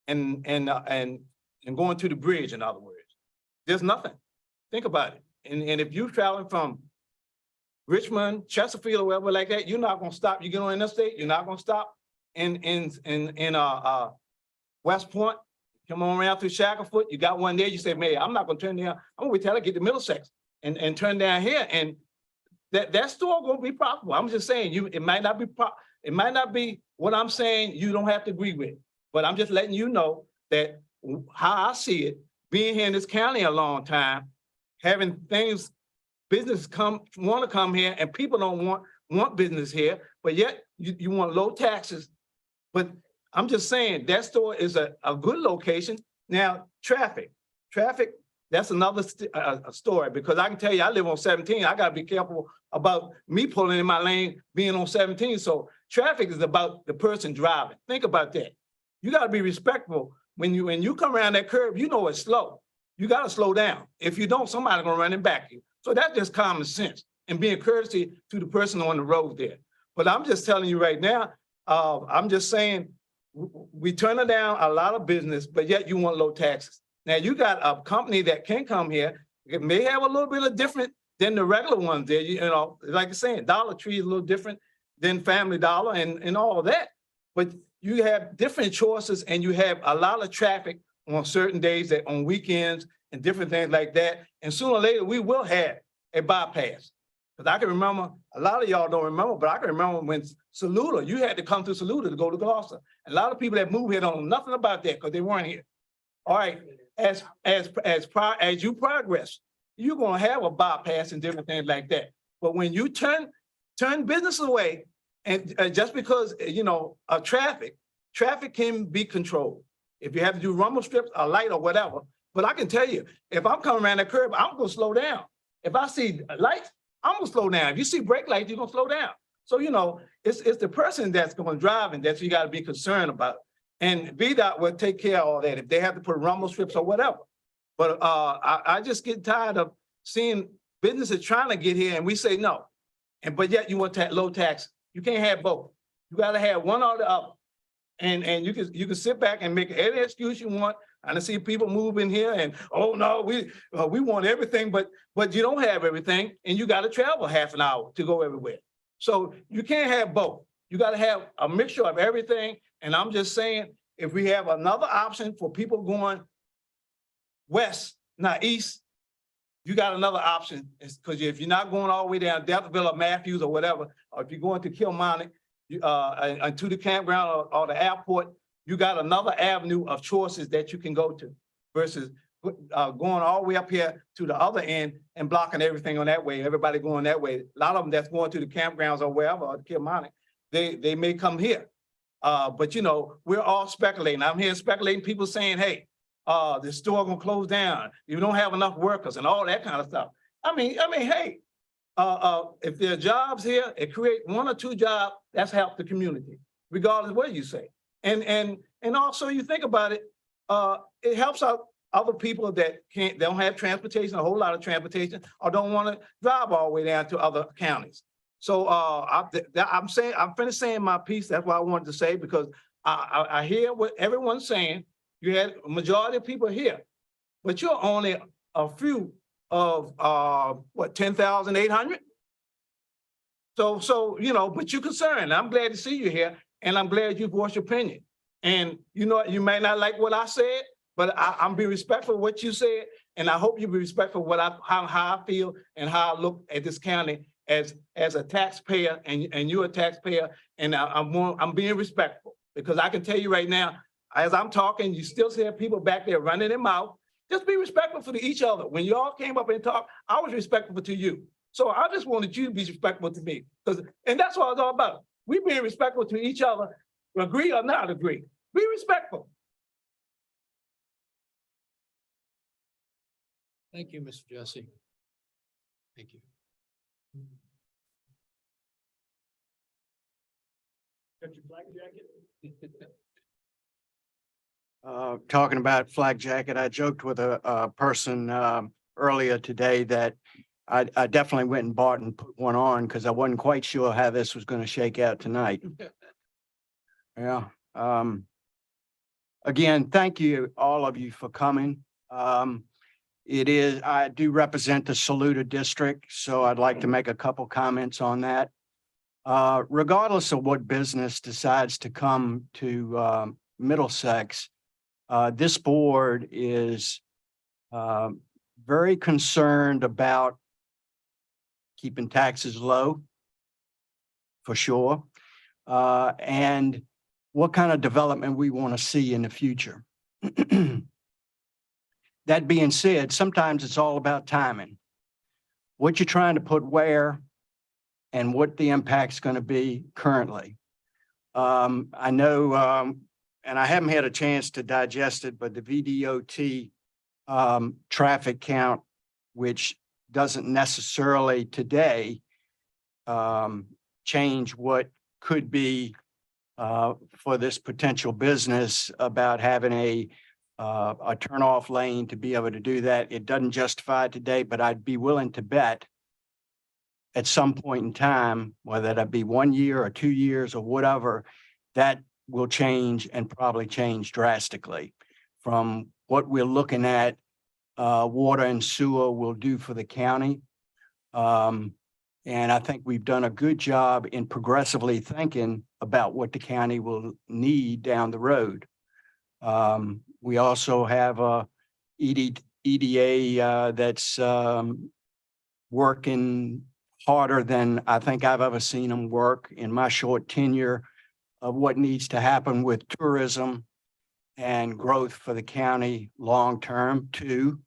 H: and going to the bridge, in other words. There's nothing. Think about it. And if you're traveling from Richmond, Chesterfield, or wherever like that, you're not gonna stop. You get on interstate, you're not gonna stop in West Point. Come on around through Shacklefoot, you got one there, you say, man, I'm not gonna turn down, I'm gonna wait till I get to Middlesex and turn down here. And that store gonna be profitable. I'm just saying, it might not be what I'm saying you don't have to agree with, but I'm just letting you know that how I see it, being here in this county a long time, having business want to come here, and people don't want business here, but yet you want low taxes. But I'm just saying that store is a good location. Now, traffic, that's another story, because I can tell you, I live on 17. I got to be careful about me pulling in my lane, being on 17. So traffic is about the person driving. Think about that. You got to be respectful. When you come around that curve, it's slow. You got to slow down. If you don't, somebody's going to run and back you. So that's just common sense and being courtesy to the person on the road there. But I'm just telling you right now, I'm just saying, we turn down a lot of business, but yet you want low taxes. Now you got a company that can come here. It may have a little bit of different than the regular ones there. Like you're saying, Dollar Tree is a little different than Family Dollar and all of that. But you have different choices, and you have a lot of traffic on certain days, that on weekends and different things like that. And sooner or later, we will have a bypass. Because I can remember, a lot of y'all don't remember, but I can remember when Saluda, you had to come through Saluda to go to Gloucester. A lot of people that moved here don't know nothing about that because they weren't here. All right, as you progress, you're gonna have a bypass and different things like that. But when you turn business away, and just because, you know, traffic can be controlled. If you have to do rumble strips, a light or whatever. But I can tell you, if I'm coming around that curb, I'm gonna slow down. If I see lights, I'm gonna slow down. If you see brake lights, you're gonna slow down. So, you know, it's the person that's gonna drive and that you gotta be concerned about. And VDOT will take care of all that if they have to put rumble strips or whatever. But I just get tired of seeing businesses trying to get here and we say no. But yet you want low tax. You can't have both. You gotta have one or the other. And you can sit back and make any excuse you want. And I see people move in here and, oh no, we want everything, but you don't have everything and you gotta travel half an hour to go everywhere. So you can't have both. You gotta have a mixture of everything. And I'm just saying, if we have another option for people going west, not east, you got another option. Because if you're not going all the way down Deltaville or Matthews or whatever, or if you're going to Kilmarnock, and to the campground or the airport, you got another avenue of choices that you can go to versus going all the way up here to the other end and blocking everything on that way. Everybody going that way. A lot of them that's going to the campgrounds or wherever, or Kilmarnock, they may come here. But you know, we're all speculating. I'm here speculating, people saying, hey, the store gonna close down. You don't have enough workers and all that kind of stuff. I mean, hey, if there are jobs here, it create 1 or 2 jobs, that's helped the community, regardless of what you say. And also you think about it, it helps out other people that don't have transportation, a whole lot of transportation, or don't want to drive all the way down to other counties. So I'm finished saying my piece. That's what I wanted to say, because I hear what everyone's saying. You had a majority of people here, but you're only a few of 10,800. So you know, but you're concerned. I'm glad to see you here, and I'm glad you voiced your opinion. And you know, you may not like what I said, but I'm being respectful of what you said, and I hope you be respectful of how I feel and how I look at this county as a taxpayer, and you're a taxpayer, and I'm being respectful, because I can tell you right now, as I'm talking, you still see people back there running their mouth. Just be respectful to each other. When you all came up and talked, I was respectful to you. So I just wanted you to be respectful to me, and that's what it's all about. We being respectful to each other, agree or not agree. Be respectful.
B: Thank you, Mr. Jesse. Thank you. Got your black jacket?
T: Talking about flag jacket, I joked with a person earlier today that I definitely went and bought and put one on because I wasn't quite sure how this was going to shake out tonight. Yeah. Again, thank you, all of you, for coming. I do represent the Saluda district, so I'd like to make a couple comments on that. Regardless of what business decides to come to Middlesex, this board is very concerned about keeping taxes low, for sure, and what kind of development we want to see in the future. That being said, sometimes it's all about timing. What you're trying to put where and what the impact's going to be currently. I know, and I haven't had a chance to digest it, but the VDOT traffic count, which doesn't necessarily today change what could be for this potential business about having a turnoff lane to be able to do that. It doesn't justify it today, but I'd be willing to bet at some point in time, whether that be 1 year or 2 years or whatever, that will change, and probably change drastically from what we're looking at water and sewer will do for the county. And I think we've done a good job in progressively thinking about what the county will need down the road. We also have a EDA that's working harder than I think I've ever seen them work in my short tenure of what needs to happen with tourism and growth for the county long-term. Two,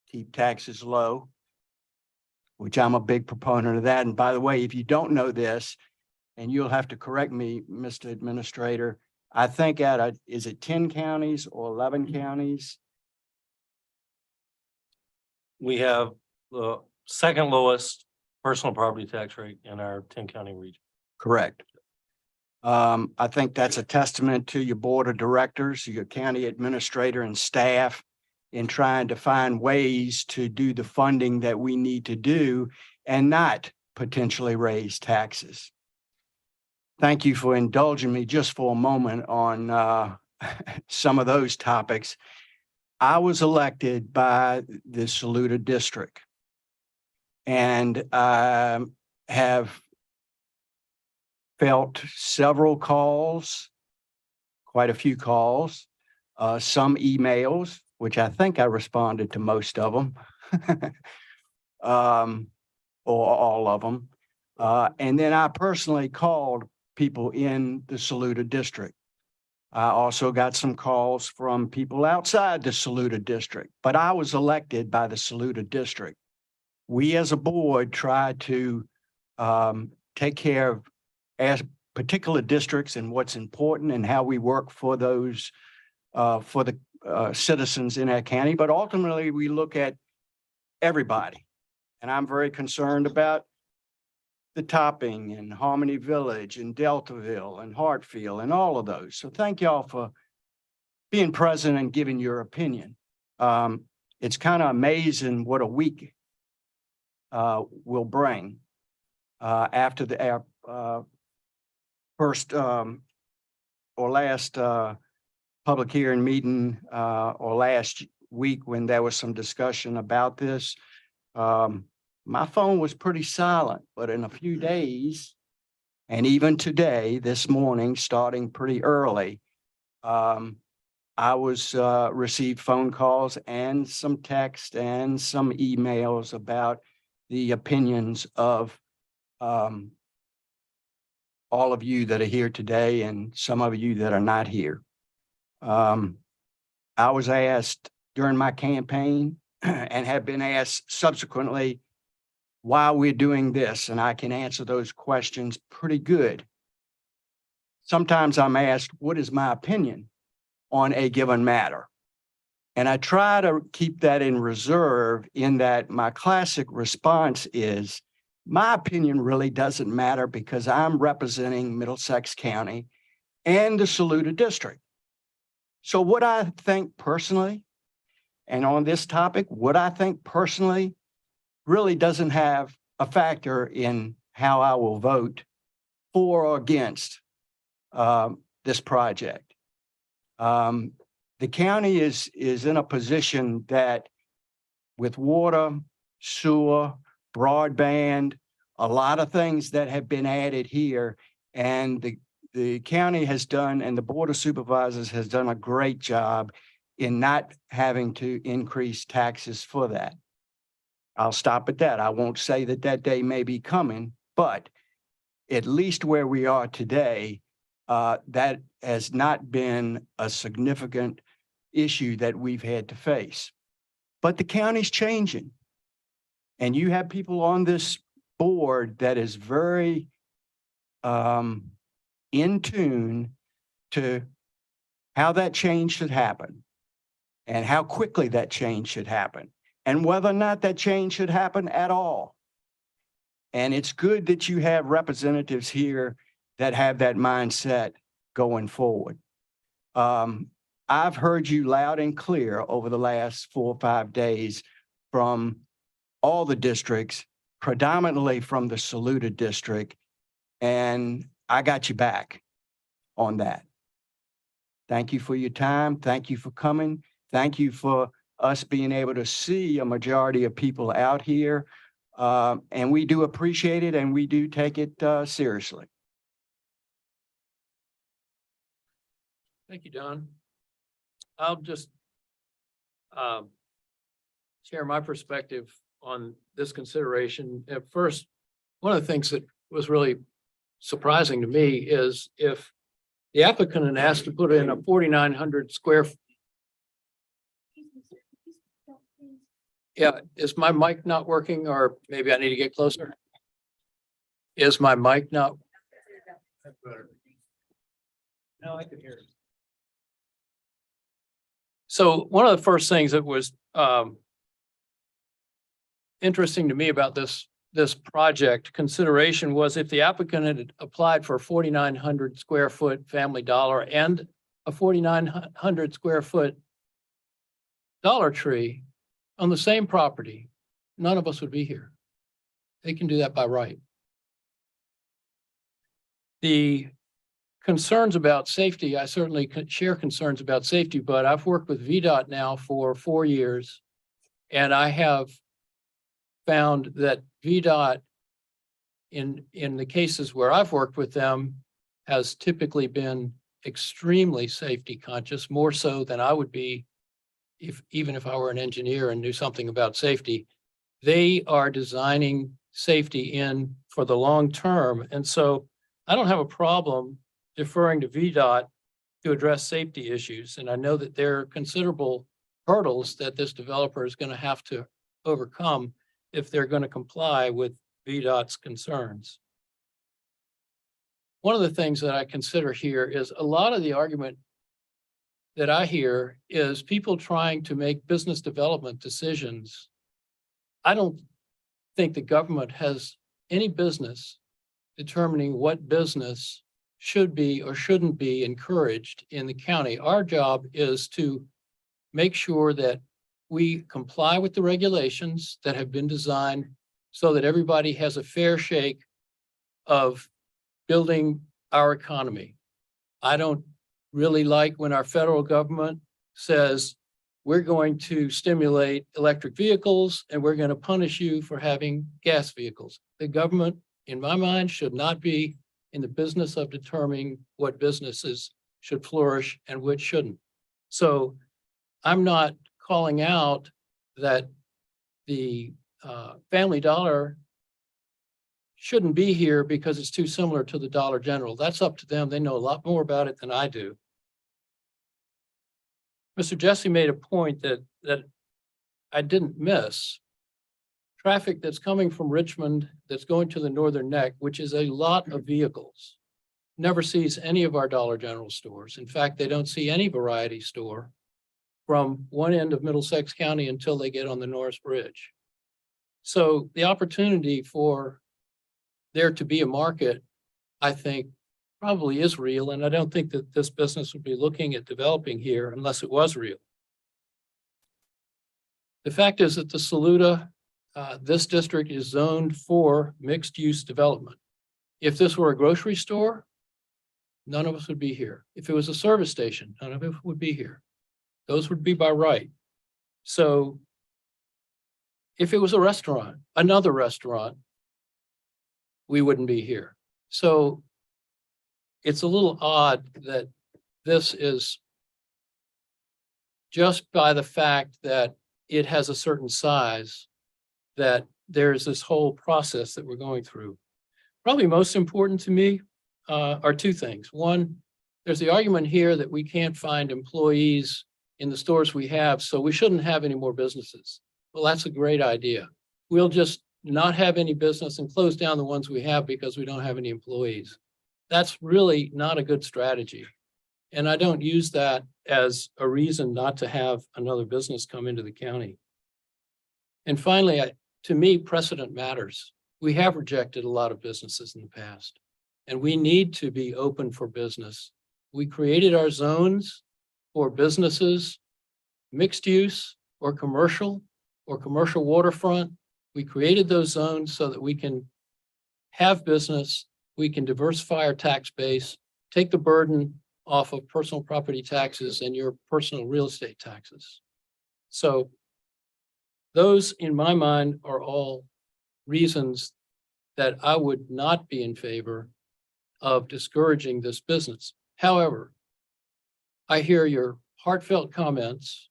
T: keep taxes low, which I'm a big proponent of that. And by the way, if you don't know this, and you'll have to correct me, Mr. Administrator, I think is it 10 counties or 11 counties?
G: We have the second lowest personal property tax rate in our 10-county region.
T: Correct. I think that's a testament to your board of directors, your county administrator and staff in trying to find ways to do the funding that we need to do and not potentially raise taxes. Thank you for indulging me just for a moment on some of those topics. I was elected by the Saluda district and have felt several calls, quite a few calls, some emails, which I think I responded to most of them, or all of them. And then I personally called people in the Saluda district. I also got some calls from people outside the Saluda district, but I was elected by the Saluda district. We as a board try to take care of particular districts and what's important and how we work for those, for the citizens in our county, but ultimately we look at everybody. And I'm very concerned about the Topping and Harmony Village and Deltaville and Hartfield and all of those. So thank y'all for being present and giving your opinion. It's kind of amazing what a week will bring after our first or last public hearing meeting or last week when there was some discussion about this. My phone was pretty silent, but in a few days, and even today, this morning, starting pretty early, I received phone calls and some text and some emails about the opinions of all of you that are here today and some of you that are not here. I was asked during my campaign and have been asked subsequently why we're doing this, and I can answer those questions pretty good. Sometimes I'm asked, what is my opinion on a given matter? And I try to keep that in reserve in that my classic response is, my opinion really doesn't matter because I'm representing Middlesex County and the Saluda district. So what I think personally, and on this topic, what I think personally really doesn't have a factor in how I will vote for or against this project. The county is in a position that with water, sewer, broadband, a lot of things that have been added here, and the county has done, and the Board of Supervisors has done a great job in not having to increase taxes for that. I'll stop at that. I won't say that that day may be coming, but at least where we are today, that has not been a significant issue that we've had to face. But the county's changing. And you have people on this board that is very in tune to how that change should happen and how quickly that change should happen and whether or not that change should happen at all. And it's good that you have representatives here that have that mindset going forward. I've heard you loud and clear over the last 4 or 5 days from all the districts, predominantly from the Saluda district, and I got you back on that. Thank you for your time. Thank you for coming. Thank you for us being able to see a majority of people out here. And we do appreciate it and we do take it seriously.
B: Thank you, Don. I'll just share my perspective on this consideration. At first, one of the things that was really surprising to me is if the applicant had asked to put in a 4,900 square. Yeah, is my mic not working, or maybe I need to get closer? Is my mic not? Now I can hear it. So one of the first things that was interesting to me about this project consideration was if the applicant had applied for a 4,900 square foot Family Dollar and a 4,900 square foot Dollar Tree on the same property, none of us would be here. They can do that by right. The concerns about safety, I certainly share concerns about safety, but I've worked with VDOT now for 4 years, and I have found that VDOT in the cases where I've worked with them has typically been extremely safety conscious, more so than I would be even if I were an engineer and knew something about safety. They are designing safety in for the long term. And so I don't have a problem deferring to VDOT to address safety issues. And I know that there are considerable hurdles that this developer is going to have to overcome if they're going to comply with VDOT's concerns. One of the things that I consider here is a lot of the argument that I hear is people trying to make business development decisions. I don't think the government has any business determining what business should be or shouldn't be encouraged in the county. Our job is to make sure that we comply with the regulations that have been designed so that everybody has a fair shake of building our economy. I don't really like when our federal government says, we're going to stimulate electric vehicles and we're going to punish you for having gas vehicles. The government, in my mind, should not be in the business of determining what businesses should flourish and which shouldn't. So I'm not calling out that the Family Dollar shouldn't be here because it's too similar to the Dollar General. That's up to them. They know a lot more about it than I do. Mr. Jesse made a point that I didn't miss. Traffic that's coming from Richmond that's going to the Northern Neck, which is a lot of vehicles, never sees any of our Dollar General stores. In fact, they don't see any variety store from one end of Middlesex County until they get on the Norris Bridge. So the opportunity for there to be a market, I think, probably is real. And I don't think that this business would be looking at developing here unless it was real. The fact is that the Saluda, this district is zoned for mixed use development. If this were a grocery store, none of us would be here. If it was a service station, none of us would be here. Those would be by right. So if it was a restaurant, another restaurant, we wouldn't be here. So it's a little odd that this is just by the fact that it has a certain size, that there's this whole process that we're going through. Probably most important to me are two things. One, there's the argument here that we can't find employees in the stores we have, so we shouldn't have any more businesses. Well, that's a great idea. We'll just not have any business and close down the ones we have because we don't have any employees. That's really not a good strategy. And I don't use that as a reason not to have another business come into the county. And finally, to me, precedent matters. We have rejected a lot of businesses in the past, and we need to be open for business. We created our zones for businesses, mixed use or commercial waterfront. We created those zones so that we can have business, we can diversify our tax base, take the burden off of personal property taxes and your personal real estate taxes. So those, in my mind, are all reasons that I would not be in favor of discouraging this business. However, I hear your heartfelt comments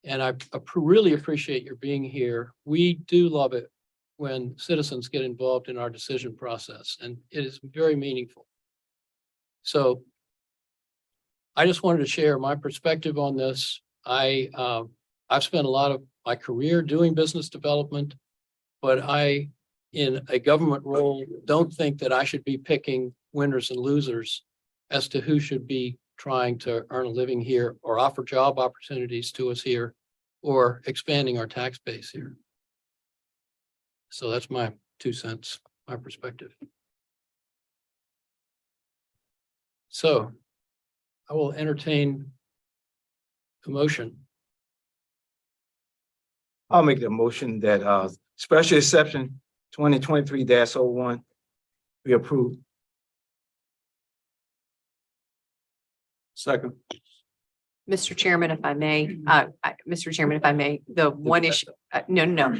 B: And I really appreciate your being here. We do love it when citizens get involved in our decision process, and it is very meaningful. So I just wanted to share my perspective on this. I've spent a lot of my career doing business development, but I, in a government role, don't think that I should be picking winners and losers as to who should be trying to earn a living here or offer job opportunities to us here or expanding our tax base here. So that's my 2 cents, my perspective. So I will entertain a motion.
H: I'll make the motion that special exception 2023-01 be approved.
F: Second.
A: Mr. Chairman, if I may, Mr. Chairman, if I may, the one issue, no.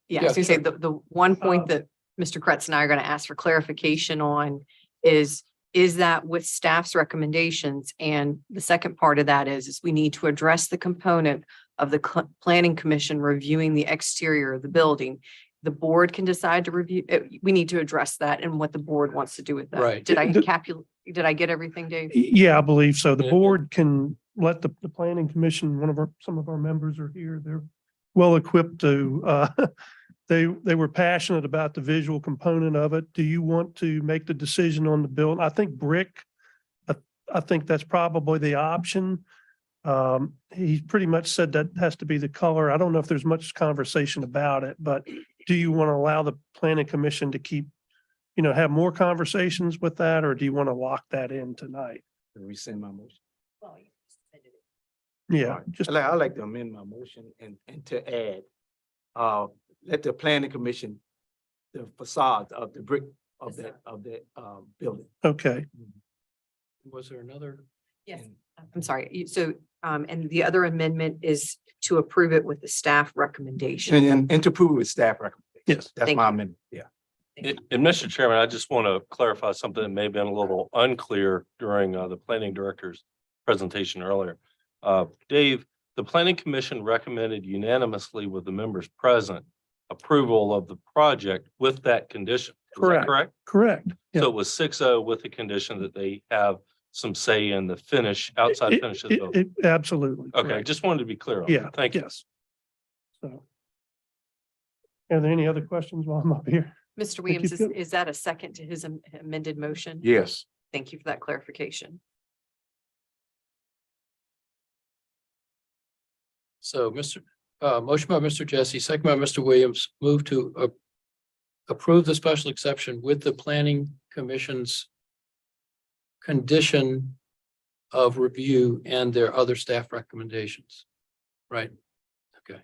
A: Yeah, I was gonna say the one point that Mr. Kretz and I are going to ask for clarification on is that with staff's recommendations? And the second part of that is we need to address the component of the planning commission reviewing the exterior of the building. The board can decide to review, we need to address that and what the board wants to do with that.
B: Right.
A: Did I get everything, Dave?
I: Yeah, I believe so. The
B: Yeah.
I: board can let the planning commission, some of our members are here. They're well equipped to, they were passionate about the visual component of it. Do you want to make the decision on the build? I think brick, I think that's probably the option. He pretty much said that has to be the color. I don't know if there's much conversation about it, but do you want to allow the planning commission to keep, have more conversations with that, or do you want to lock that in tonight?
H: Rescind my motion.
I: Yeah, just,
H: I like to amend my motion and to add, let the planning commission, the facade of the brick of that building.
I: okay.
B: Was there another?
A: Yes, I'm sorry. So, and the other amendment is to approve it with the staff recommendation.
H: And to prove it with staff recommendation.
I: Yes.
H: That's
A: Thank
H: my
A: you.
H: amendment, yeah.
G: And Mr. Chairman, I just want to clarify something that may have been a little unclear during the planning director's presentation earlier. Dave, the planning commission recommended unanimously with the members present approval of the project with that condition. Is that correct?
I: Correct. Yeah.
G: So it was 6-0 with the condition that they have some say in the finish, outside finish of the building.
I: Absolutely.
G: Okay,
I: correct.
G: just wanted to be clear on
I: Yeah.
G: that. Thank you.
I: Yes. So. Are there any other questions while I'm up here?
A: Mr.
I: Thank
A: Williams,
I: you.
A: is that a second to his amended motion?
F: Yes.
A: Thank you for that clarification.
B: So motion by Mr. Jesse, second by Mr. Williams, move to approve the special exception with the planning commission's condition of review and their other staff recommendations. Right? Okay.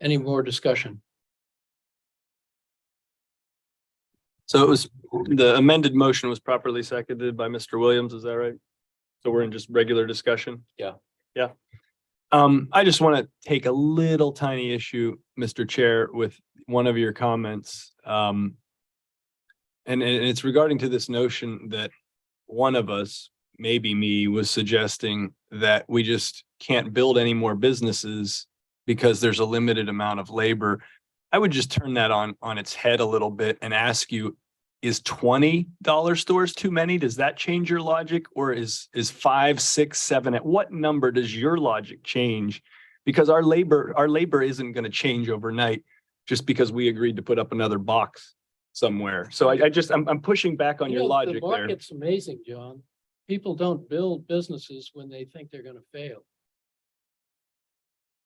B: Any more discussion?
D: So it was, the amended motion was properly seconded by Mr. Williams, is that right? So we're in just regular discussion?
B: Yeah.
D: Yeah. I just want to take a little tiny issue, Mr. Chair, with one of your comments. And it's regarding to this notion that one of us, maybe me, was suggesting that we just can't build any more businesses because there's a limited amount of labor. I would just turn that on its head a little bit and ask you, is $20 stores too many? Does that change your logic? Or is 5, 6, 7, at what number does your logic change? Because our labor isn't going to change overnight just because we agreed to put up another box somewhere. So I'm pushing back on your logic
B: The
D: there.
B: market's amazing, John. People don't build businesses when they think they're going to fail.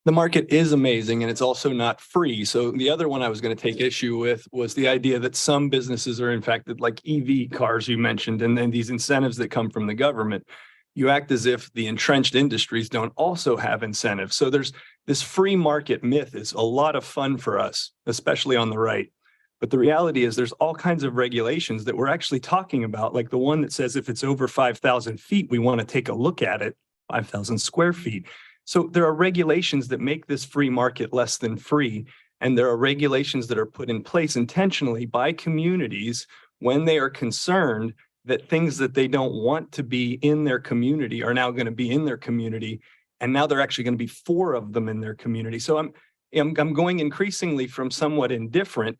D: The market is amazing and it's also not free. So the other one I was going to take issue with was the idea that some businesses are in fact like EV cars you mentioned, and then these incentives that come from the government. You act as if the entrenched industries don't also have incentives. So there's this free market myth is a lot of fun for us, especially on the right. But the reality is there's all kinds of regulations that we're actually talking about, like the one that says if it's over 5,000 feet, we want to take a look at it, 5,000 square feet. So there are regulations that make this free market less than free. And there are regulations that are put in place intentionally by communities when they are concerned that things that they don't want to be in their community are now going to be in their community. And now there are actually going to be 4 of them in their community. So I'm going increasingly from somewhat indifferent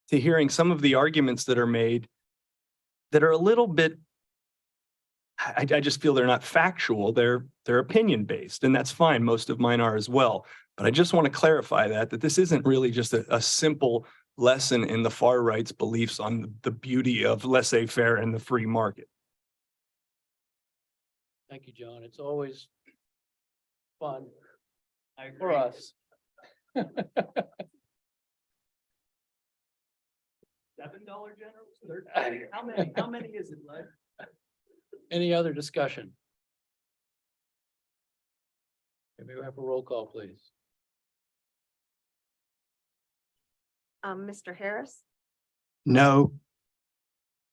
D: to hearing some of the arguments that are made that are a little bit, I just feel they're not factual. They're opinion based, and that's fine. Most of mine are as well. But I just want to clarify that this isn't really just a simple lesson in the far right's beliefs on the beauty of laissez-faire and the free market.
B: Thank you, John. It's always fun for us. $7 generals? How many is it, Len? Any other discussion? Maybe we have a roll call, please.
P: Mr. Harris,
T: No.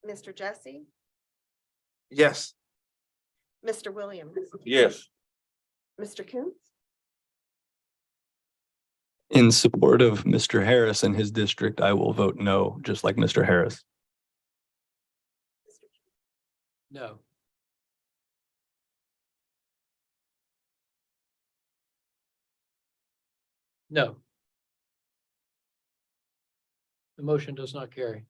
P: Mr. Jesse,
H: Yes.
P: Mr. Williams,
F: Yes.
P: Mr. Coons,
D: In support of Mr. Harris and his district, I will vote no, just like Mr. Harris.
B: No. No. The motion does not carry.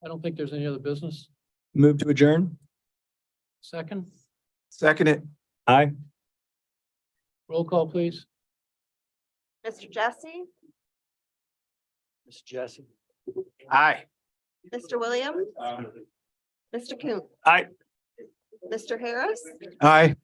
B: I don't think there's any other business.
D: Move to adjourn?
B: Second,
H: Second it.
D: Aye.
B: roll call, please.
P: Mr. Jesse,
T: Mr. Jesse.
H: Aye.
P: Mr. Williams, Mr. Coons,
D: Aye.
P: Mr. Harris,
T: Aye.